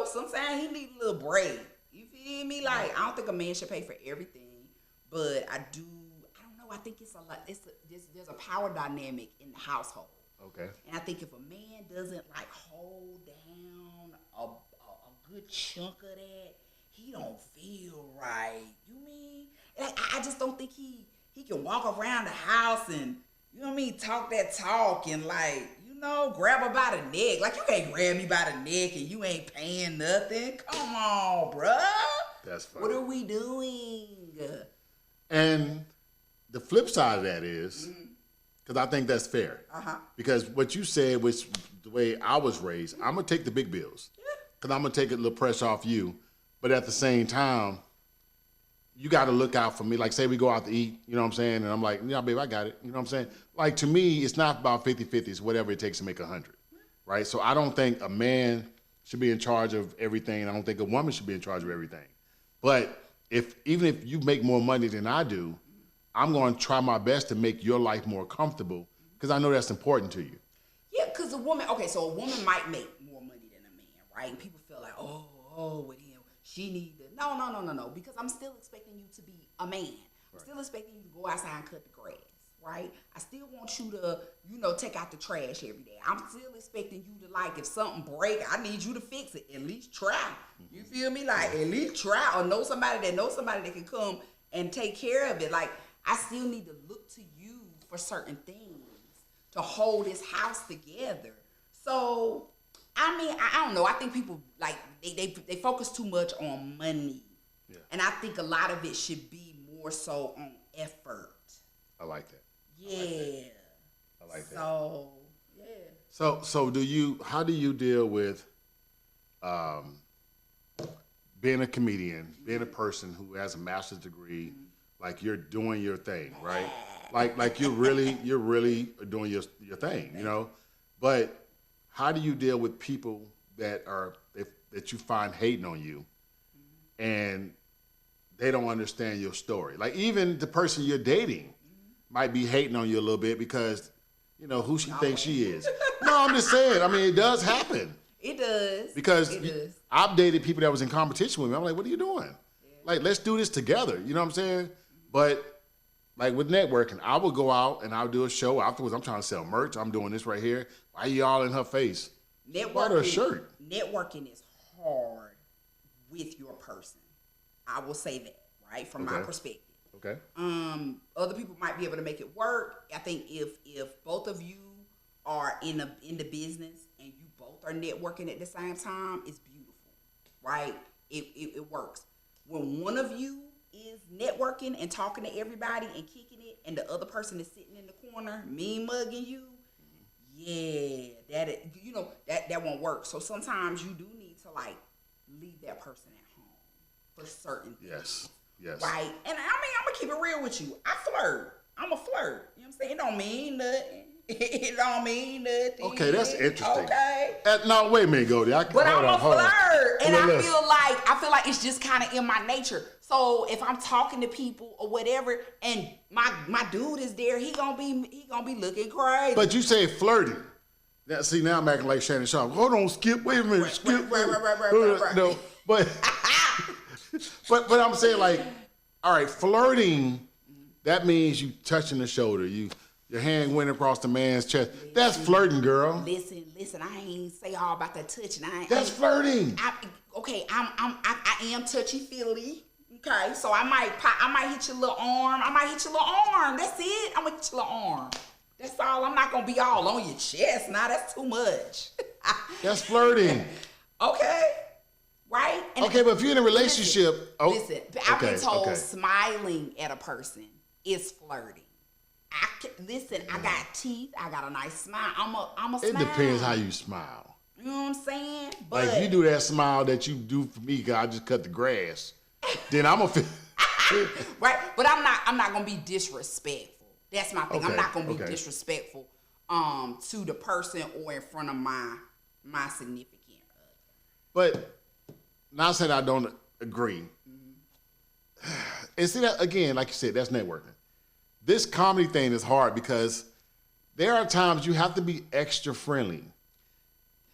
C: Sometimes he need a little break. You feel me? Like, I don't think a man should pay for everything, but I don't know. I think it's a lot. There's a power dynamic in the household.
A: Okay.
C: And I think if a man doesn't like hold down a good chunk of that, he don't feel right. You mean? Like, I just don't think he can walk around the house and, talk that talk and grab her by the neck. Like, you can't grab me by the neck and you ain't paying nothing. Come on, bruh.
A: That's funny.
C: What are we doing?
A: And the flip side of that is, because I think that's fair. Because what you said was the way I was raised, I'm going to take the big bills. Because I'm going to take a little pressure off you. But at the same time, you got to look out for me. Like, say we go out to eat, you know what I'm saying? And I'm like, yeah, babe, I got it. You know what I'm saying? Like, to me, it's not about 50-50. It's whatever it takes to make 100, right? So I don't think a man should be in charge of everything. I don't think a woman should be in charge of everything. But even if you make more money than I do, I'm going to try my best to make your life more comfortable because I know that's important to you.
C: Yeah, because a woman might make more money than a man, right? And people feel like, oh, with him, she need to. No. Because I'm still expecting you to be a man. I'm still expecting you to go outside and cut the grass, right? I still want you to, take out the trash every day. I'm still expecting you to, like, if something break, I need you to fix it. At least try. You feel me? Like, at least try, or know somebody that can come and take care of it. Like, I still need to look to you for certain things to hold this house together. So, I mean, I don't know. I think people, like, they focus too much on money. Yeah. And I think a lot of it should be more so on effort.
A: I like that.
C: Yeah.
A: I like that.
C: So, yeah.
A: So how do you deal with being a comedian, being a person who has a master's degree, like you're doing your thing, right? Like you're really doing your thing, But how do you deal with people that you find hating on you, and they don't understand your story? Like, even the person you're dating might be hating on you a little bit because, who she thinks she is. No, I'm just saying. I mean, it does happen.
C: It does.
A: Because I've dated people that was in competition with me. I'm like, what are you doing? Yeah. Like, let's do this together. You know what I'm saying? But like with networking, I will go out and I'll do a show. Afterwards, I'm trying to sell merch. I'm doing this right here. Why are you all in her face? Bought her a shirt.
C: Networking is hard with your person. I will say that, right? From my perspective.
A: Okay.
C: Other people might be able to make it work. I think if both of you are in the business and you both are networking at the same time, it's beautiful, right? It works. When one of you is networking and talking to everybody and kicking it, and the other person is sitting in the corner, mean mugging you, that won't work. So sometimes you do need to, like, leave that person at home for certain things.
A: Yes.
C: Right? And I mean, I'm gonna keep it real with you. I flirt. I'm a flirt. You know what I'm saying? It don't mean nothing. It don't mean nothing.
A: Okay, that's interesting.
C: Okay.
A: No, wait a minute, Goldie.
C: But I'm a flirt, and I feel like it's just kind of in my nature. So if I'm talking to people or whatever, and my dude is there, he gonna be looking crazy.
A: But you say flirting. Now, see, now I'm acting like Shannon Sharp. Hold on, Skip. Wait a minute, Skip.
C: Right.
A: No, but I'm saying, like, all right, flirting. That means you touching the shoulder. Your hand went across the man's chest. That's flirting, girl.
C: Listen. I ain't say all about that touching.
A: That's flirting.
C: I am touchy feely. Okay, so I might hit your little arm. That's it. I'm gonna hit your little arm. That's all. I'm not gonna be all on your chest. Now that's too much.
A: That's flirting.
C: Okay. Right? And
A: okay, but if you're in a relationship...
C: Listen, I've been told smiling at a person is flirting. I got teeth. I got a nice smile. I'm a smile.
A: It depends how you smile.
C: You know what I'm saying? But
A: like, you do that smile that you do for me because I just cut the grass, then I'm going to feel...
C: Right? But I'm not going to be disrespectful. That's my thing. I'm not going to be disrespectful to the person or in front of my significant other.
A: But... Not saying I don't agree. And see, that again, like you said, that's networking. This comedy thing is hard because there are times you have to be extra friendly.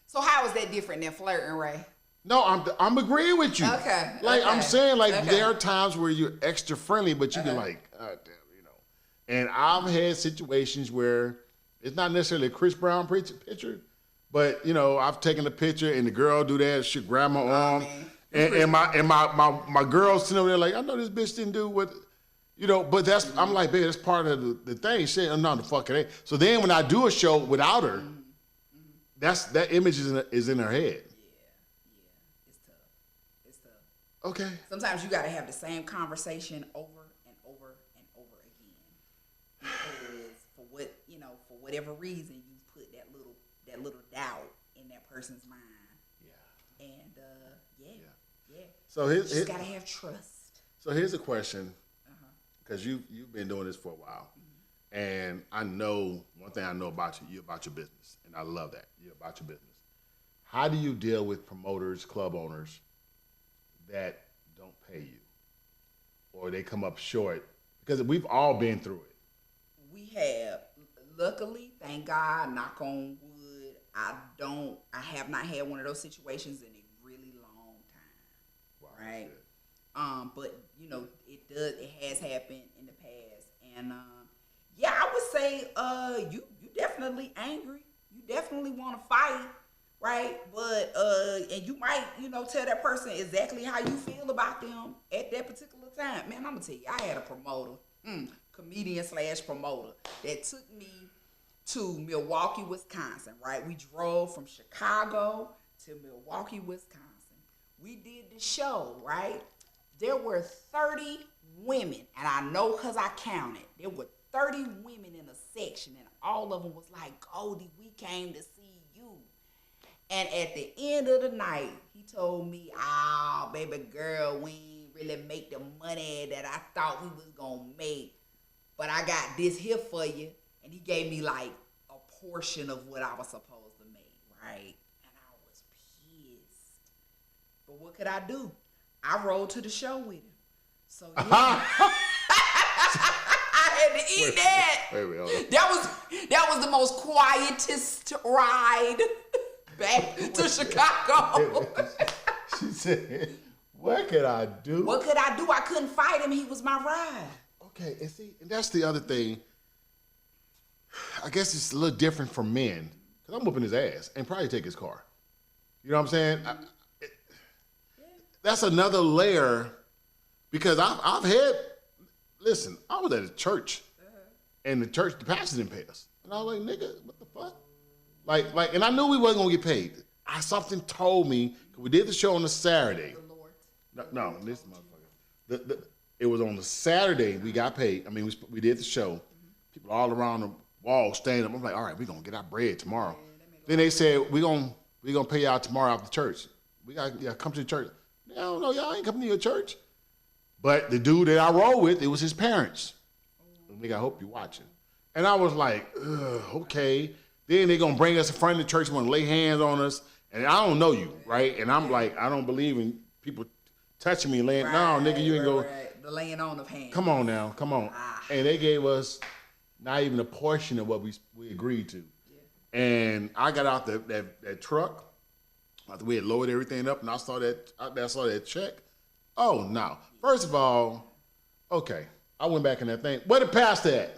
C: So how is that different than flirting, Ray?
A: No, I'm agreeing with you.
C: Okay.
A: I'm saying, there are times where you're extra friendly, but you can God damn, And I've had situations where it's not necessarily a Chris Brown picture. But, I've taken a picture and the girl do that, she grab my arm. And my girl sitting over there like, I know this bitch didn't do what, but that's, I'm like, babe, that's part of the thing. She said, no, the fuck it ain't. So then when I do a show without her, that image is in her head.
C: Yeah. It's tough.
A: Okay.
C: Sometimes you got to have the same conversation over and over and over again. Because for whatever reason, you put that little doubt in that person's mind.
A: Yeah.
C: And yeah.
A: So
C: you just gotta have trust.
A: So here's a question, because you've been doing this for a while, and I know one thing I know about you. You're about your business, and I love that. You're about your business. How do you deal with promoters, club owners that don't pay you, or they come up short? Because we've all been through it.
C: We have, luckily, thank God, knock on wood, I have not had one of those situations in a really long time.
A: Wow,
C: right?
A: good.
C: But it has happened in the past, and yeah, I would say, you definitely angry, you definitely want to fight, right? But and you might, tell that person exactly how you feel about them at that particular time. Man, I'm gonna tell you, I had a promoter, comedian / promoter, that took me to Milwaukee, Wisconsin, right? We drove from Chicago to Milwaukee, Wisconsin. We did the show, right? There were 30 women, and I know because I counted. There were 30 women in a section, and all of them was like, Goldie, we came to see you. And at the end of the night, he told me, oh, baby girl, we ain't really make the money that I thought we was going to make. But I got this here for you. And he gave me like a portion of what I was supposed to make, right? And I was pissed. But what could I do? I rode to the show with him. So yeah. I had to eat that.
A: Wait,
C: That was the most quietest ride back to Chicago.
A: She said, what could I do?
C: What could I do? I couldn't fight him. He was my ride.
A: Okay, and that's the other thing. I guess it's a little different for men, because I'm whooping his ass and probably take his car. You know what I'm saying? That's another layer, because I've had, listen, I was at a church, and the pastor didn't pay us. And I was like, nigga, what the fuck? Like, and I knew we wasn't going to get paid. Something told me, because we did the show on a Saturday.
C: The Lord.
A: No, listen, motherfucker. It was on the Saturday we got paid. I mean, we did the show. People all around the wall standing up. I'm like, all right, we're going to get our bread tomorrow. Then they said, we're gonna pay y'all tomorrow after church. We got to come to the church. I don't know, y'all ain't coming to your church. But the dude that I rolled with, it was his parents. Nigga, I hope you're watching. And I was like, okay. Then they gonna bring us in front of the church, want to lay hands on us. And I don't know you, right? And I'm like, I don't believe in people touching me, laying. No, nigga, you ain't go.
C: Right. The laying on of hands.
A: Come on now, come on. And they gave us not even a portion of what we agreed to. Yeah. And I got out that truck. After we had lowered everything up, and I saw that check. Oh no! First of all, okay, I went back in that thing. Where the pastor at?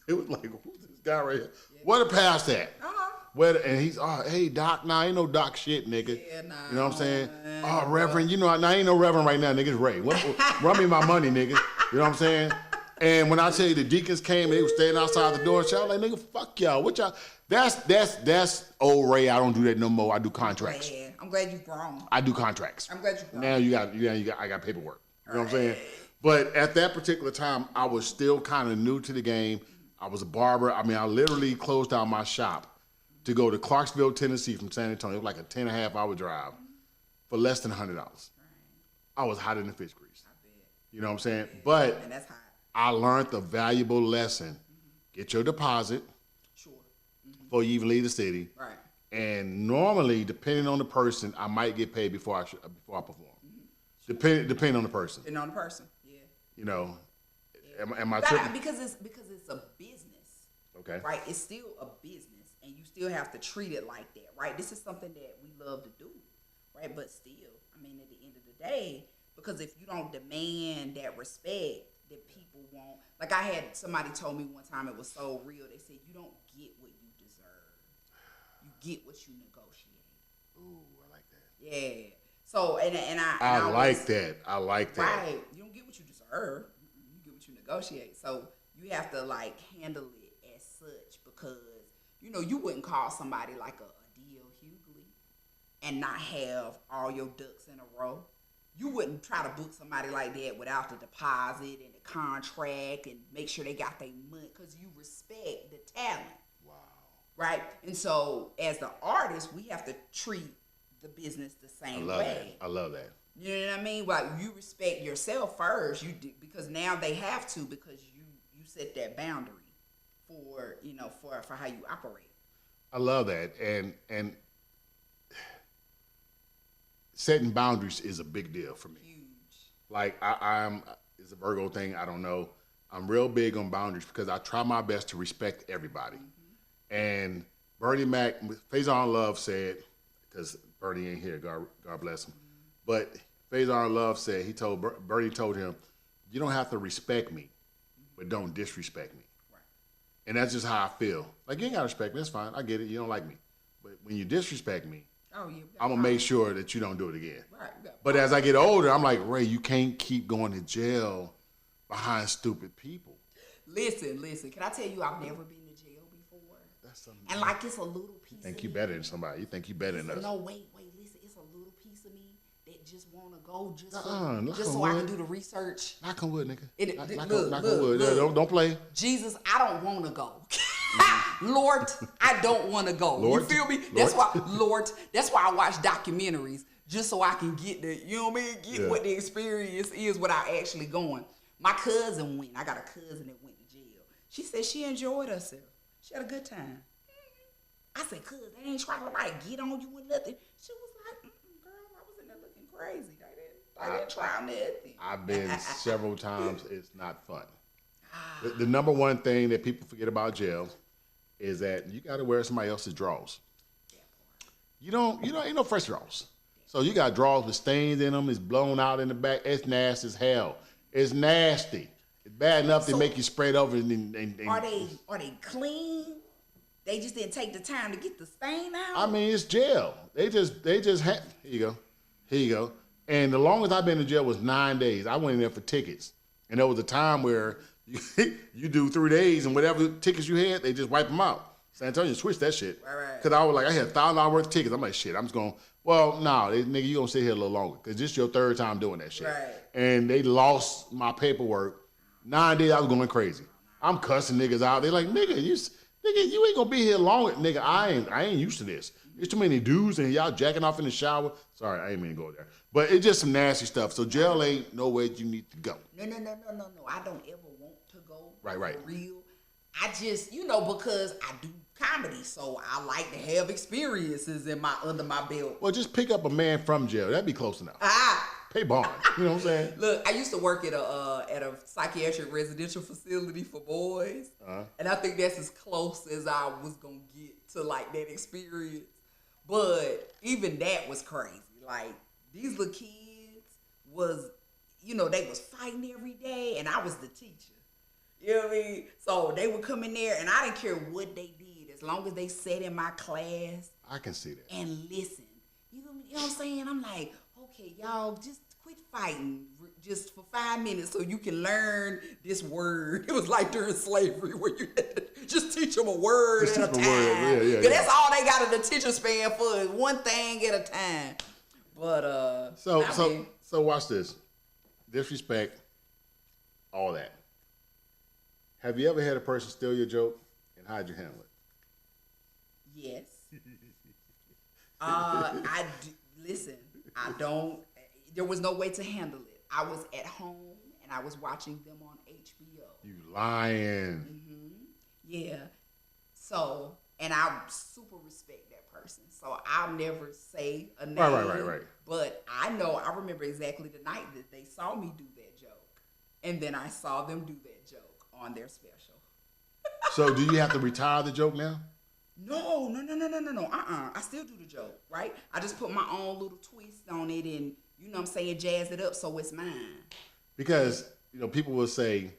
A: It was like, who's this guy right here? Where the pastor at? And he's, hey doc, nah, ain't no doc shit, nigga.
C: Yeah, nah,
A: you know what I'm saying? Reverend, nah, ain't no reverend right now, nigga. It's Ray. Run me my money, nigga. You know what I'm saying? And when I tell you the deacons came, they were standing outside the door and shouting like, nigga, fuck y'all. What y'all? That's old Ray. I don't do that no more. I do contracts.
C: I'm glad you've grown.
A: I do contracts.
C: I'm glad you've grown.
A: Now I got paperwork. You know what I'm saying? But at that particular time, I was still kind of new to the game. I was a barber. I mean, I literally closed down my shop to go to Clarksville, Tennessee from San Antonio. It was like a 10.5-hour drive for less than $100. I was hotter than fish grease. You know what I'm saying? But
C: and that's hot.
A: I learned the valuable lesson. Get your deposit before you even leave the city.
C: Right.
A: And normally, depending on the person, I might get paid before I perform. Depending on the person.
C: Depending on the person, yeah.
A: You know, am I tripping?
C: Because it's a business.
A: Okay.
C: Right? It's still a business, and you still have to treat it like that, right? This is something that we love to do, right? But still, I mean, at the end of the day, because if you don't demand that respect, that people won't. Like I had somebody told me one time, it was so real. They said, you don't get what you deserve. You get what you negotiate.
A: Ooh, I like that.
C: Yeah. So,
A: I like that. I like that.
C: Right. You don't get what you deserve. You get what you negotiate. So you have to like handle it as such, because, you wouldn't call somebody like a D.L. Hughley and not have all your ducks in a row. You wouldn't try to book somebody like that without the deposit and the contract and make sure they got their money, because you respect the talent.
A: Wow.
C: Right? And so as the artist, we have to treat the business the same
A: love
C: way.
A: that. I love that.
C: You know what I mean? Like you respect yourself first. You do, because now they have to, because you set that boundary for for how you operate.
A: I love that, and setting boundaries is a big deal for me.
C: Huge.
A: Like I'm, it's a Virgo thing. I don't know. I'm real big on boundaries because I try my best to respect everybody. Mm-hmm. And Bernie Mac, Faison Love said, because Bernie ain't here, God bless him. Mm-hmm. But Faison Love said, Bernie told him, you don't have to respect me, but don't disrespect me. Right. And that's just how I feel. Like, you ain't got to respect me, that's fine, I get it, you don't like me. But when you disrespect me, I'm going to make sure that you don't do it again. Right. But as I get older, I'm like, Ray, you can't keep going to jail behind stupid people.
C: Listen. Can I tell you, I've never been to jail before. That's something. And like, it's a little piece.
A: You think you better than somebody. You think you better than us.
C: No, wait. Listen, it's a little piece of me that just want to go just so I can do the research.
A: Knock on wood, nigga.
C: Knock on wood.
A: Don't play.
C: Jesus, I don't want to go. Lord, I don't want to go. Lord, you feel me? That's why, Lord. That's why I watch documentaries, just so I can get the, you know what I mean? Get what the experience is without actually going. My cousin went. I got a cousin that went to jail. She said she enjoyed herself. She had a good time. I said, cuz, they ain't trying to like get on you with nothing. She was like, girl, I was in there looking crazy. They didn't try nothing.
A: I've been several times. It's not fun. The number one thing that people forget about jail is that you got to wear somebody else's drawers. You ain't no fresh drawers. So you got drawers with stains in them. It's blown out in the back. It's nasty as hell. It's nasty. It's bad enough to make you spread over. And
C: are they clean? They just didn't take the time to get the stain out?
A: I mean, it's jail. They just here you go. And the longest I've been in jail was 9 days. I went in there for tickets. And there was a time where you do 3 days and whatever tickets you had, they just wipe them out. San Antonio switched that shit. Right. Because I was like, I had $1,000 worth of tickets. I'm like, shit, I'm just going, nigga, you going to sit here a little longer because this is your third time doing that shit. Right. And they lost my paperwork. 9 days, I was going crazy. I'm cussing niggas out. They're like, nigga, you ain't going to be here long. Nigga, I ain't used to this. There's too many dudes and y'all jacking off in the shower. Sorry, I ain't mean to go there. But it's just some nasty stuff. So jail ain't nowhere you need to go.
C: No. I don't ever want to go.
A: Right.
C: For real. I just, because I do comedy, so I like to have experiences under my belt.
A: Well, just pick up a man from jail. That'd be close enough. Pay bond. You know what I'm saying?
C: Look, I used to work at a psychiatric residential facility for boys, and I think that's as close as I was gonna get to like that experience. But even that was crazy. Like these little kids was, they was fighting every day, and I was the teacher. You know what I mean? So they would come in there, and I didn't care what they did, as long as they sat in my class.
A: I can see that.
C: And listen. You know what I'm saying? I'm like, okay, y'all, just quit fighting just for 5 minutes so you can learn this word. It was like during slavery where you just teach them a word at a time. Yeah. That's all they got an attention span for, is one thing at a time. But
A: So watch this. Disrespect, all that. Have you ever had a person steal your joke, and how'd you handle it?
C: Yes. Listen, there was no way to handle it. I was at home, and I was watching them on HBO.
A: You lying.
C: Mm-hmm. Yeah. So, and I super respect that person. So I'll never say a name.
A: Right.
C: But I remember exactly the night that they saw me do that joke. And then I saw them do that joke on their special.
A: So do you have to retire the joke now?
C: No. I still do the joke, right? I just put my own little twist on it and, jazz it up so it's mine.
A: Because, people will say,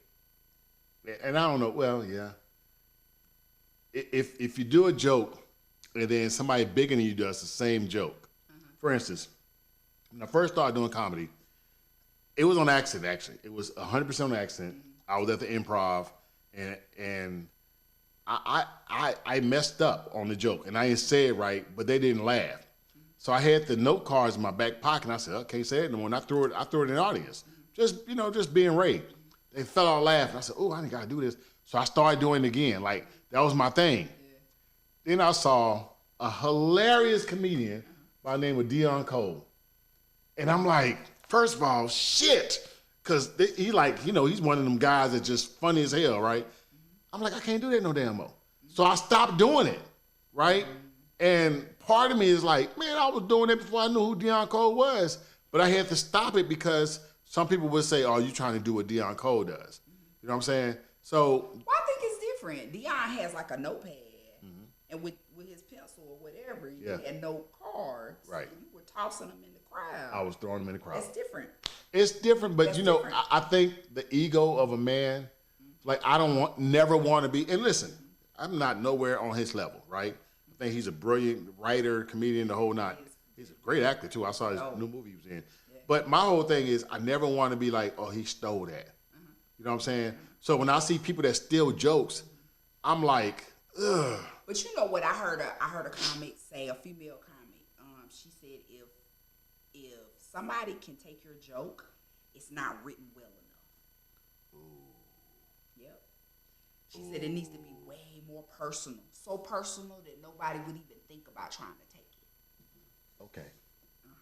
A: and I don't know, well, yeah. If you do a joke and then somebody bigger than you does the same joke. For instance, when I first started doing comedy, it was on accident, actually. It was 100% on accident. I was at the Improv, and I messed up on the joke, and I didn't say it right, but they didn't laugh. So I had the note cards in my back pocket, and I said, I can't say it no more, and I threw it in the audience. Just being Ray. They fell out laughing. I said, I ain't got to do this. So I started doing it again. Like, that was my thing. Yeah. Then I saw a hilarious comedian by the name of Dion Cole. And I'm like, first of all, shit. Because he like, you know, he's one of them guys that's just funny as hell, right? I'm like, I can't do that no damn more. So I stopped doing it, right? And part of me is like, man, I was doing it before I knew who Dion Cole was. But I had to stop it because some people would say, oh, you trying to do what Dion Cole does. You know what I'm saying? So.
C: Well, I think it's different. Dion has like a notepad. And with his pencil or whatever, he had no cards.
A: Right.
C: So you were tossing them in the crowd.
A: I was throwing them in the crowd.
C: That's different.
A: It's different, but
C: That's
A: you know,
C: different.
A: I think the ego of a man, like I never want to be, and listen, I'm not nowhere on his level, right? I think he's a brilliant writer, comedian, the whole nine. He's a great actor too. I saw his new movie he was in. Yeah. But my whole thing is I never want to be like, oh, he stole that. You know what I'm saying? So when I see people that steal jokes, I'm like, ugh.
C: But you know what? I heard a comic say, a female comic. She said if somebody can take your joke, it's not written well enough. Ooh. Yep. She said it needs to be way more personal. So personal that nobody would even think about trying to take it.
A: Okay.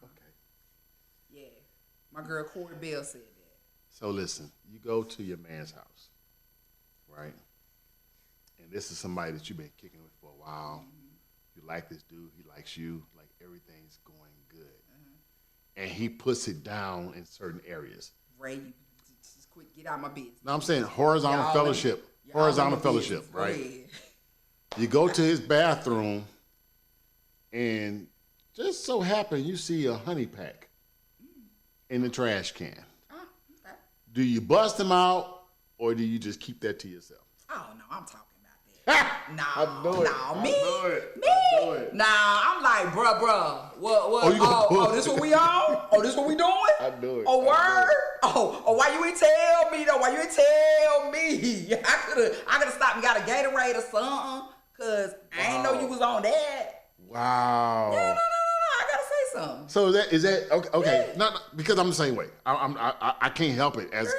A: Okay.
C: Yeah. My girl Courtney Bell said that.
A: So listen, you go to your man's house, right? And this is somebody that you've been kicking with for a while. You like this dude. He likes you. Like everything's going good. And he puts it down in certain areas.
C: Ray, you just quit. Get out of my business.
A: No, I'm saying horizontal fellowship. Horizontal fellowship, right? You go to his bathroom, and just so happen you see a honey pack in the trash can.
C: Oh, okay.
A: Do you bust him out, or do you just keep that to yourself?
C: Oh no, I'm talking.
A: I know it.
C: Me? Nah, I'm like, bruh. What? This what we on? Oh, this what we doing?
A: I know it.
C: Oh, word? Oh, why you ain't tell me though? Why you ain't tell me? I could've stopped and got a Gatorade or something, cause I ain't know you was on that.
A: Wow.
C: No, I gotta say something.
A: So is that okay?
C: Yeah.
A: Not because I'm the same way. I can't help it as.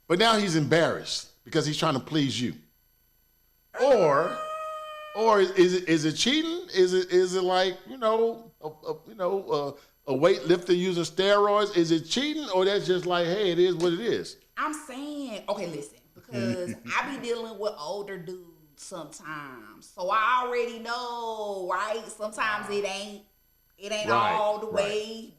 A: But now he's embarrassed because he's trying to please you. Or is it cheating? Is it like a weightlifter using steroids? Is it cheating, or that's just like, hey, it is what it is?
C: I'm saying, okay, listen, because I be dealing with older dudes sometimes, so I already know, right? Sometimes it ain't all the way,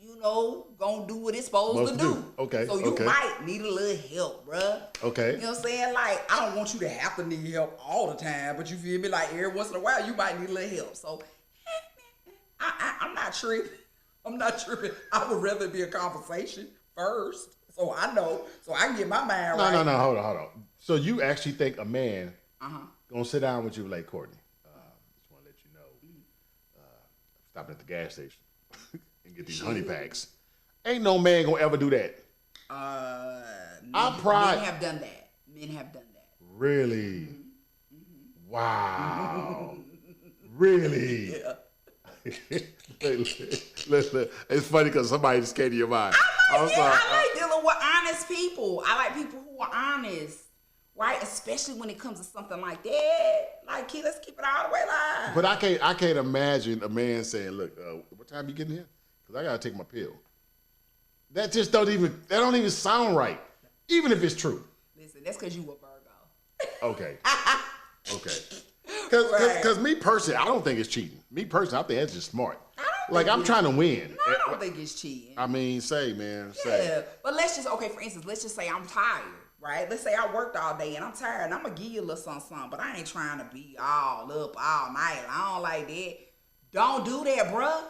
C: gonna do what it's supposed to do.
A: Okay.
C: So you might need a little help, bruh.
A: Okay.
C: You know what I'm saying? Like, I don't want you to have to need help all the time, but you feel me? Like, every once in a while, you might need a little help. So, I'm not tripping. I would rather be a conversation first, so I know, so I can get my mind right.
A: No, hold on. So you actually think a man gonna sit down with you like, Courtney, just want to let you know, stopping at the gas station and get these honey packs. Ain't no man gonna ever do that.
C: Men have done that.
A: Really? Wow. Really?
C: Yeah.
A: Listen, it's funny because somebody just came to your mind.
C: I like dealing with honest people. I like people who are honest, right? Especially when it comes to something like that. Like, let's keep it all the way live.
A: But I can't imagine a man saying, "Look, what time you getting here? Because I gotta take my pill." That just don't even sound right, even if it's true.
C: Listen, that's because you a Virgo.
A: Okay. Because me personally, I don't think it's cheating. Me personally, I think that's just smart. Like, I'm trying to win.
C: No, I don't think it's cheating.
A: I mean, say.
C: Yeah, but for instance, let's just say I'm tired, right? Let's say I worked all day and I'm tired and I'm going to give you a little something, but I ain't trying to be all up all night long like that. Don't do that, bruh.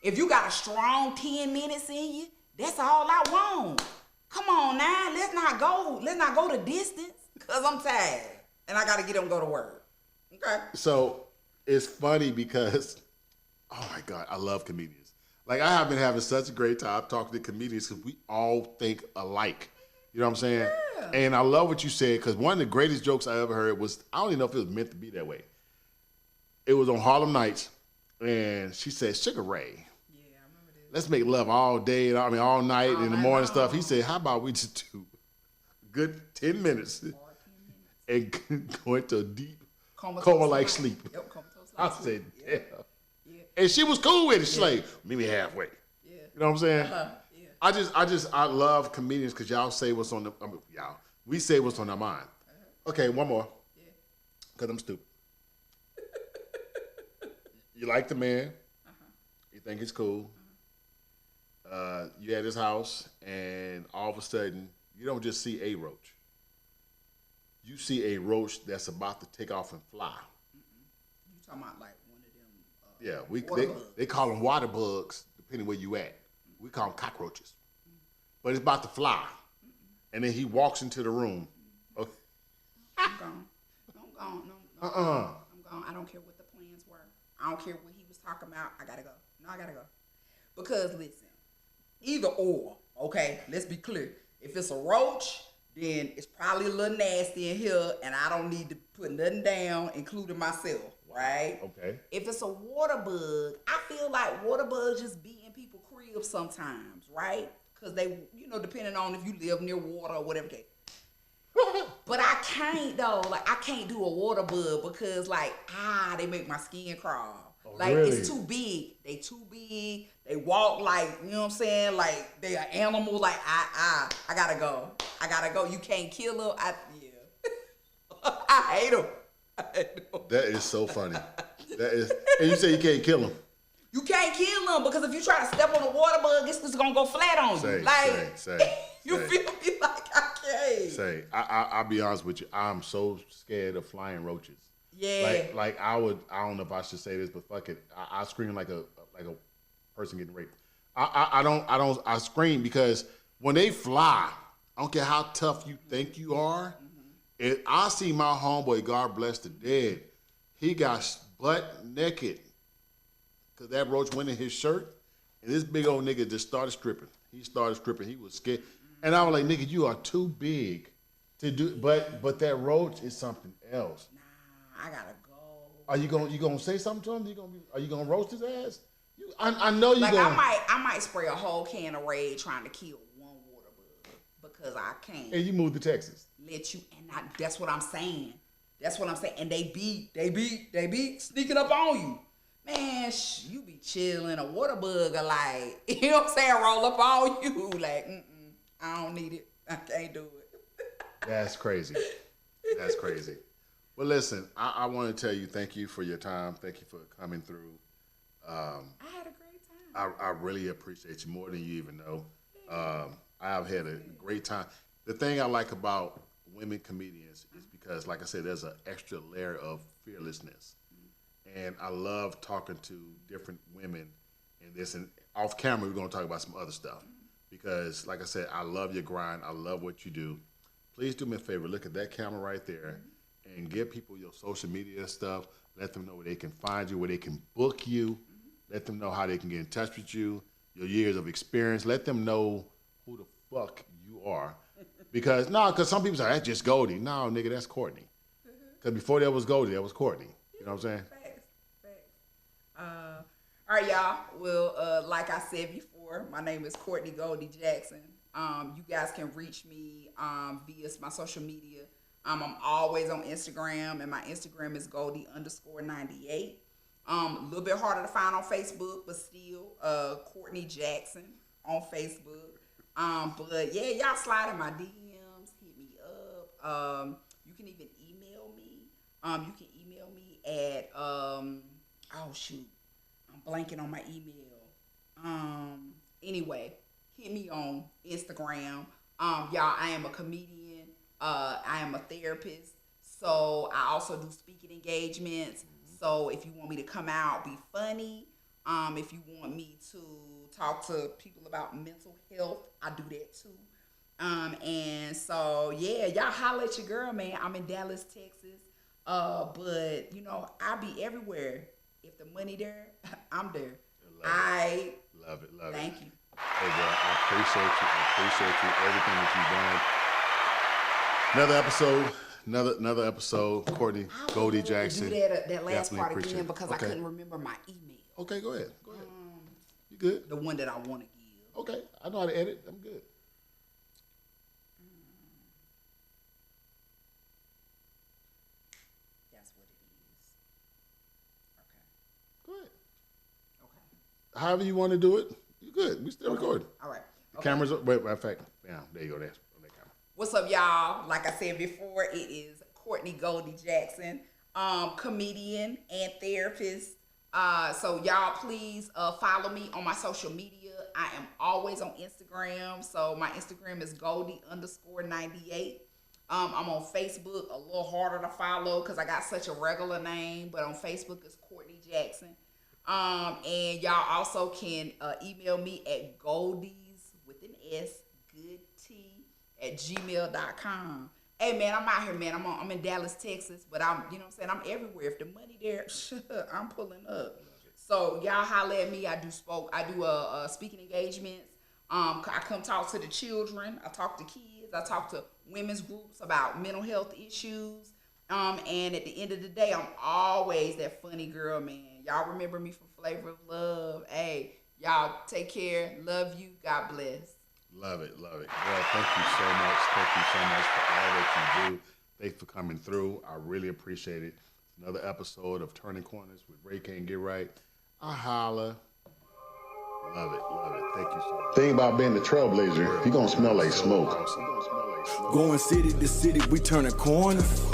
C: If you got a strong 10 minutes in you, that's all I want. Come on now, let's not go the distance, because I'm tired and I got to get up and go to work. Okay.
A: So it's funny because, oh my God, I love comedians. Like, I have been having such a great time talking to comedians because we all think alike. You know what I'm saying? Yeah. And I love what you said, because one of the greatest jokes I ever heard was, I don't even know if it was meant to be that way. It was on Harlem Nights, and she said, Sugar Ray, yeah, I remember this. Let's make love all day, all night, in the morning stuff. He said, how about we just do a good 10 minutes and go into a deep coma-like sleep.
C: Yep,
A: I said, damn. And she was cool with it. She's like, meet me halfway.
C: Yeah.
A: You know what I'm saying?
C: Yeah.
A: I love comedians because y'all say what's on we say what's on our mind. Okay, one more. Yeah. Because I'm stupid. You like the man. You think he's cool. You at his house, and all of a sudden, you don't just see a roach. You see a roach that's about to take off and fly.
C: You talking about like one of them?
A: They call them water bugs, depending where you at. We call them cockroaches. But it's about to fly, and then he walks into the room. Okay.
C: I'm gone. I'm gone. I don't care what the plans were. I don't care what he was talking about. I gotta go. No, I gotta go. Because listen, either or, okay, let's be clear. If it's a roach, then it's probably a little nasty in here, and I don't need to put nothing down, including myself, right?
A: Okay.
C: If it's a water bug, I feel like water bugs just be in people's cribs sometimes, right? Because they, depending on if you live near water or whatever case. But I can't though. Like I can't do a water bug because they make my skin crawl.
A: Really?
C: It's too big. They too big. They walk like, you know what I'm saying? Like they are animals. Like I gotta go. You can't kill them. I hate them.
A: That is so funny. And you say you can't kill them.
C: You can't kill them because if you try to step on a water bug, it's just gonna go flat on you. You feel me? Like I can't.
A: I'll be honest with you. I'm so scared of flying roaches.
C: Yeah.
A: Like I don't know if I should say this, but fuck it. I scream like a person getting raped. I scream because when they fly, I don't care how tough you think you are. And I see my homeboy, God bless the dead, he got butt naked because that roach went in his shirt, and this big old nigga just started stripping. He started stripping. He was scared. And I was like, nigga, you are too big to do, but that roach is something else.
C: Nah, I gotta go.
A: Are you gonna say something to him? Are you gonna roast his ass? I know you gonna.
C: I might spray a whole can of Raid trying to kill one water bug because I can't.
A: And you moved to Texas.
C: That's what I'm saying. And they be sneaking up on you. Man, you be chilling. A water bug are like, you know what I'm saying, roll up on you. Like, I don't need it. I can't do it.
A: That's crazy. Well, listen, I want to tell you thank you for your time. Thank you for coming through.
C: I had a great time.
A: I really appreciate you more than you even know. I've had a great time. The thing I like about women comedians is because, like I said, there's an extra layer of fearlessness. And I love talking to different women in this. And off camera, we're going to talk about some other stuff. Because, like I said, I love your grind. I love what you do. Please do me a favor. Look at that camera right there and give people your social media stuff. Let them know where they can find you, where they can book you. Let them know how they can get in touch with you, your years of experience. Let them know who the fuck you are. Because some people say, that's just Goldie. No, nigga, that's Courtney. Because before there was Goldie, there was Courtney. You know what I'm saying?
C: Facts. All right, y'all. Well, like I said before, my name is Courtney Goldie Jackson. You guys can reach me via my social media. I'm always on Instagram, and my Instagram is Goldie_98. A little bit harder to find on Facebook, but still, Courtney Jackson on Facebook. But yeah, y'all slide in my DMs, hit me up. You can even email me. You can email me at oh shoot, I'm blanking on my email. Anyway, hit me on Instagram. Y'all, I am a comedian. I am a therapist. So I also do speaking engagements. So if you want me to come out, be funny. If you want me to talk to people about mental health, I do that too. And so yeah, y'all holla at your girl, man. I'm in Dallas, Texas. But I'll be everywhere. If the money there, I'm there.
A: Love it.
C: Thank you.
A: Hey, girl, I appreciate you. Everything that you've done. Another episode. Courtney Goldie Jackson.
C: Do that last part again because I couldn't remember my email.
A: Okay, go ahead. You good?
C: The one that I want to give.
A: Okay, I know how to edit. I'm good.
C: That's what it is. Okay.
A: Go ahead. however you want to do it, you good. We still recording.
C: All right.
A: The cameras are, wait, matter of fact, yeah, there you go. That's on that camera.
C: What's up, y'all? Like I said before, it is Courtney Goldie Jackson, comedian and therapist. So y'all please follow me on my social media. I am always on Instagram. So my Instagram is Goldie_98. I'm on Facebook, a little harder to follow because I got such a regular name, but on Facebook it's Courtney Jackson. And y'all also can email me at Goldies with an S, good T, @gmail.com. Hey man, I'm out here, man. I'm in Dallas, Texas, but I'm, you know what I'm saying, I'm everywhere. If the money there, I'm pulling up. So y'all holler at me. I do speaking engagements. I come talk to the children. I talk to kids. I talk to women's groups about mental health issues. And at the end of the day, I'm always that funny girl, man. Y'all remember me from Flavor of Love. Hey, y'all take care. Love you. God bless.
A: Love it, love it. Well, thank you so much. Thank you so much for all that you do. Thanks for coming through. I really appreciate it. It's another episode of Turning Corners with Ray Can't Get Right. I holla. Love it, love it. Thank you so much.
D: Thing about being the trailblazer, you're gonna smell like smoke.
B: Going city to city, we turning corners.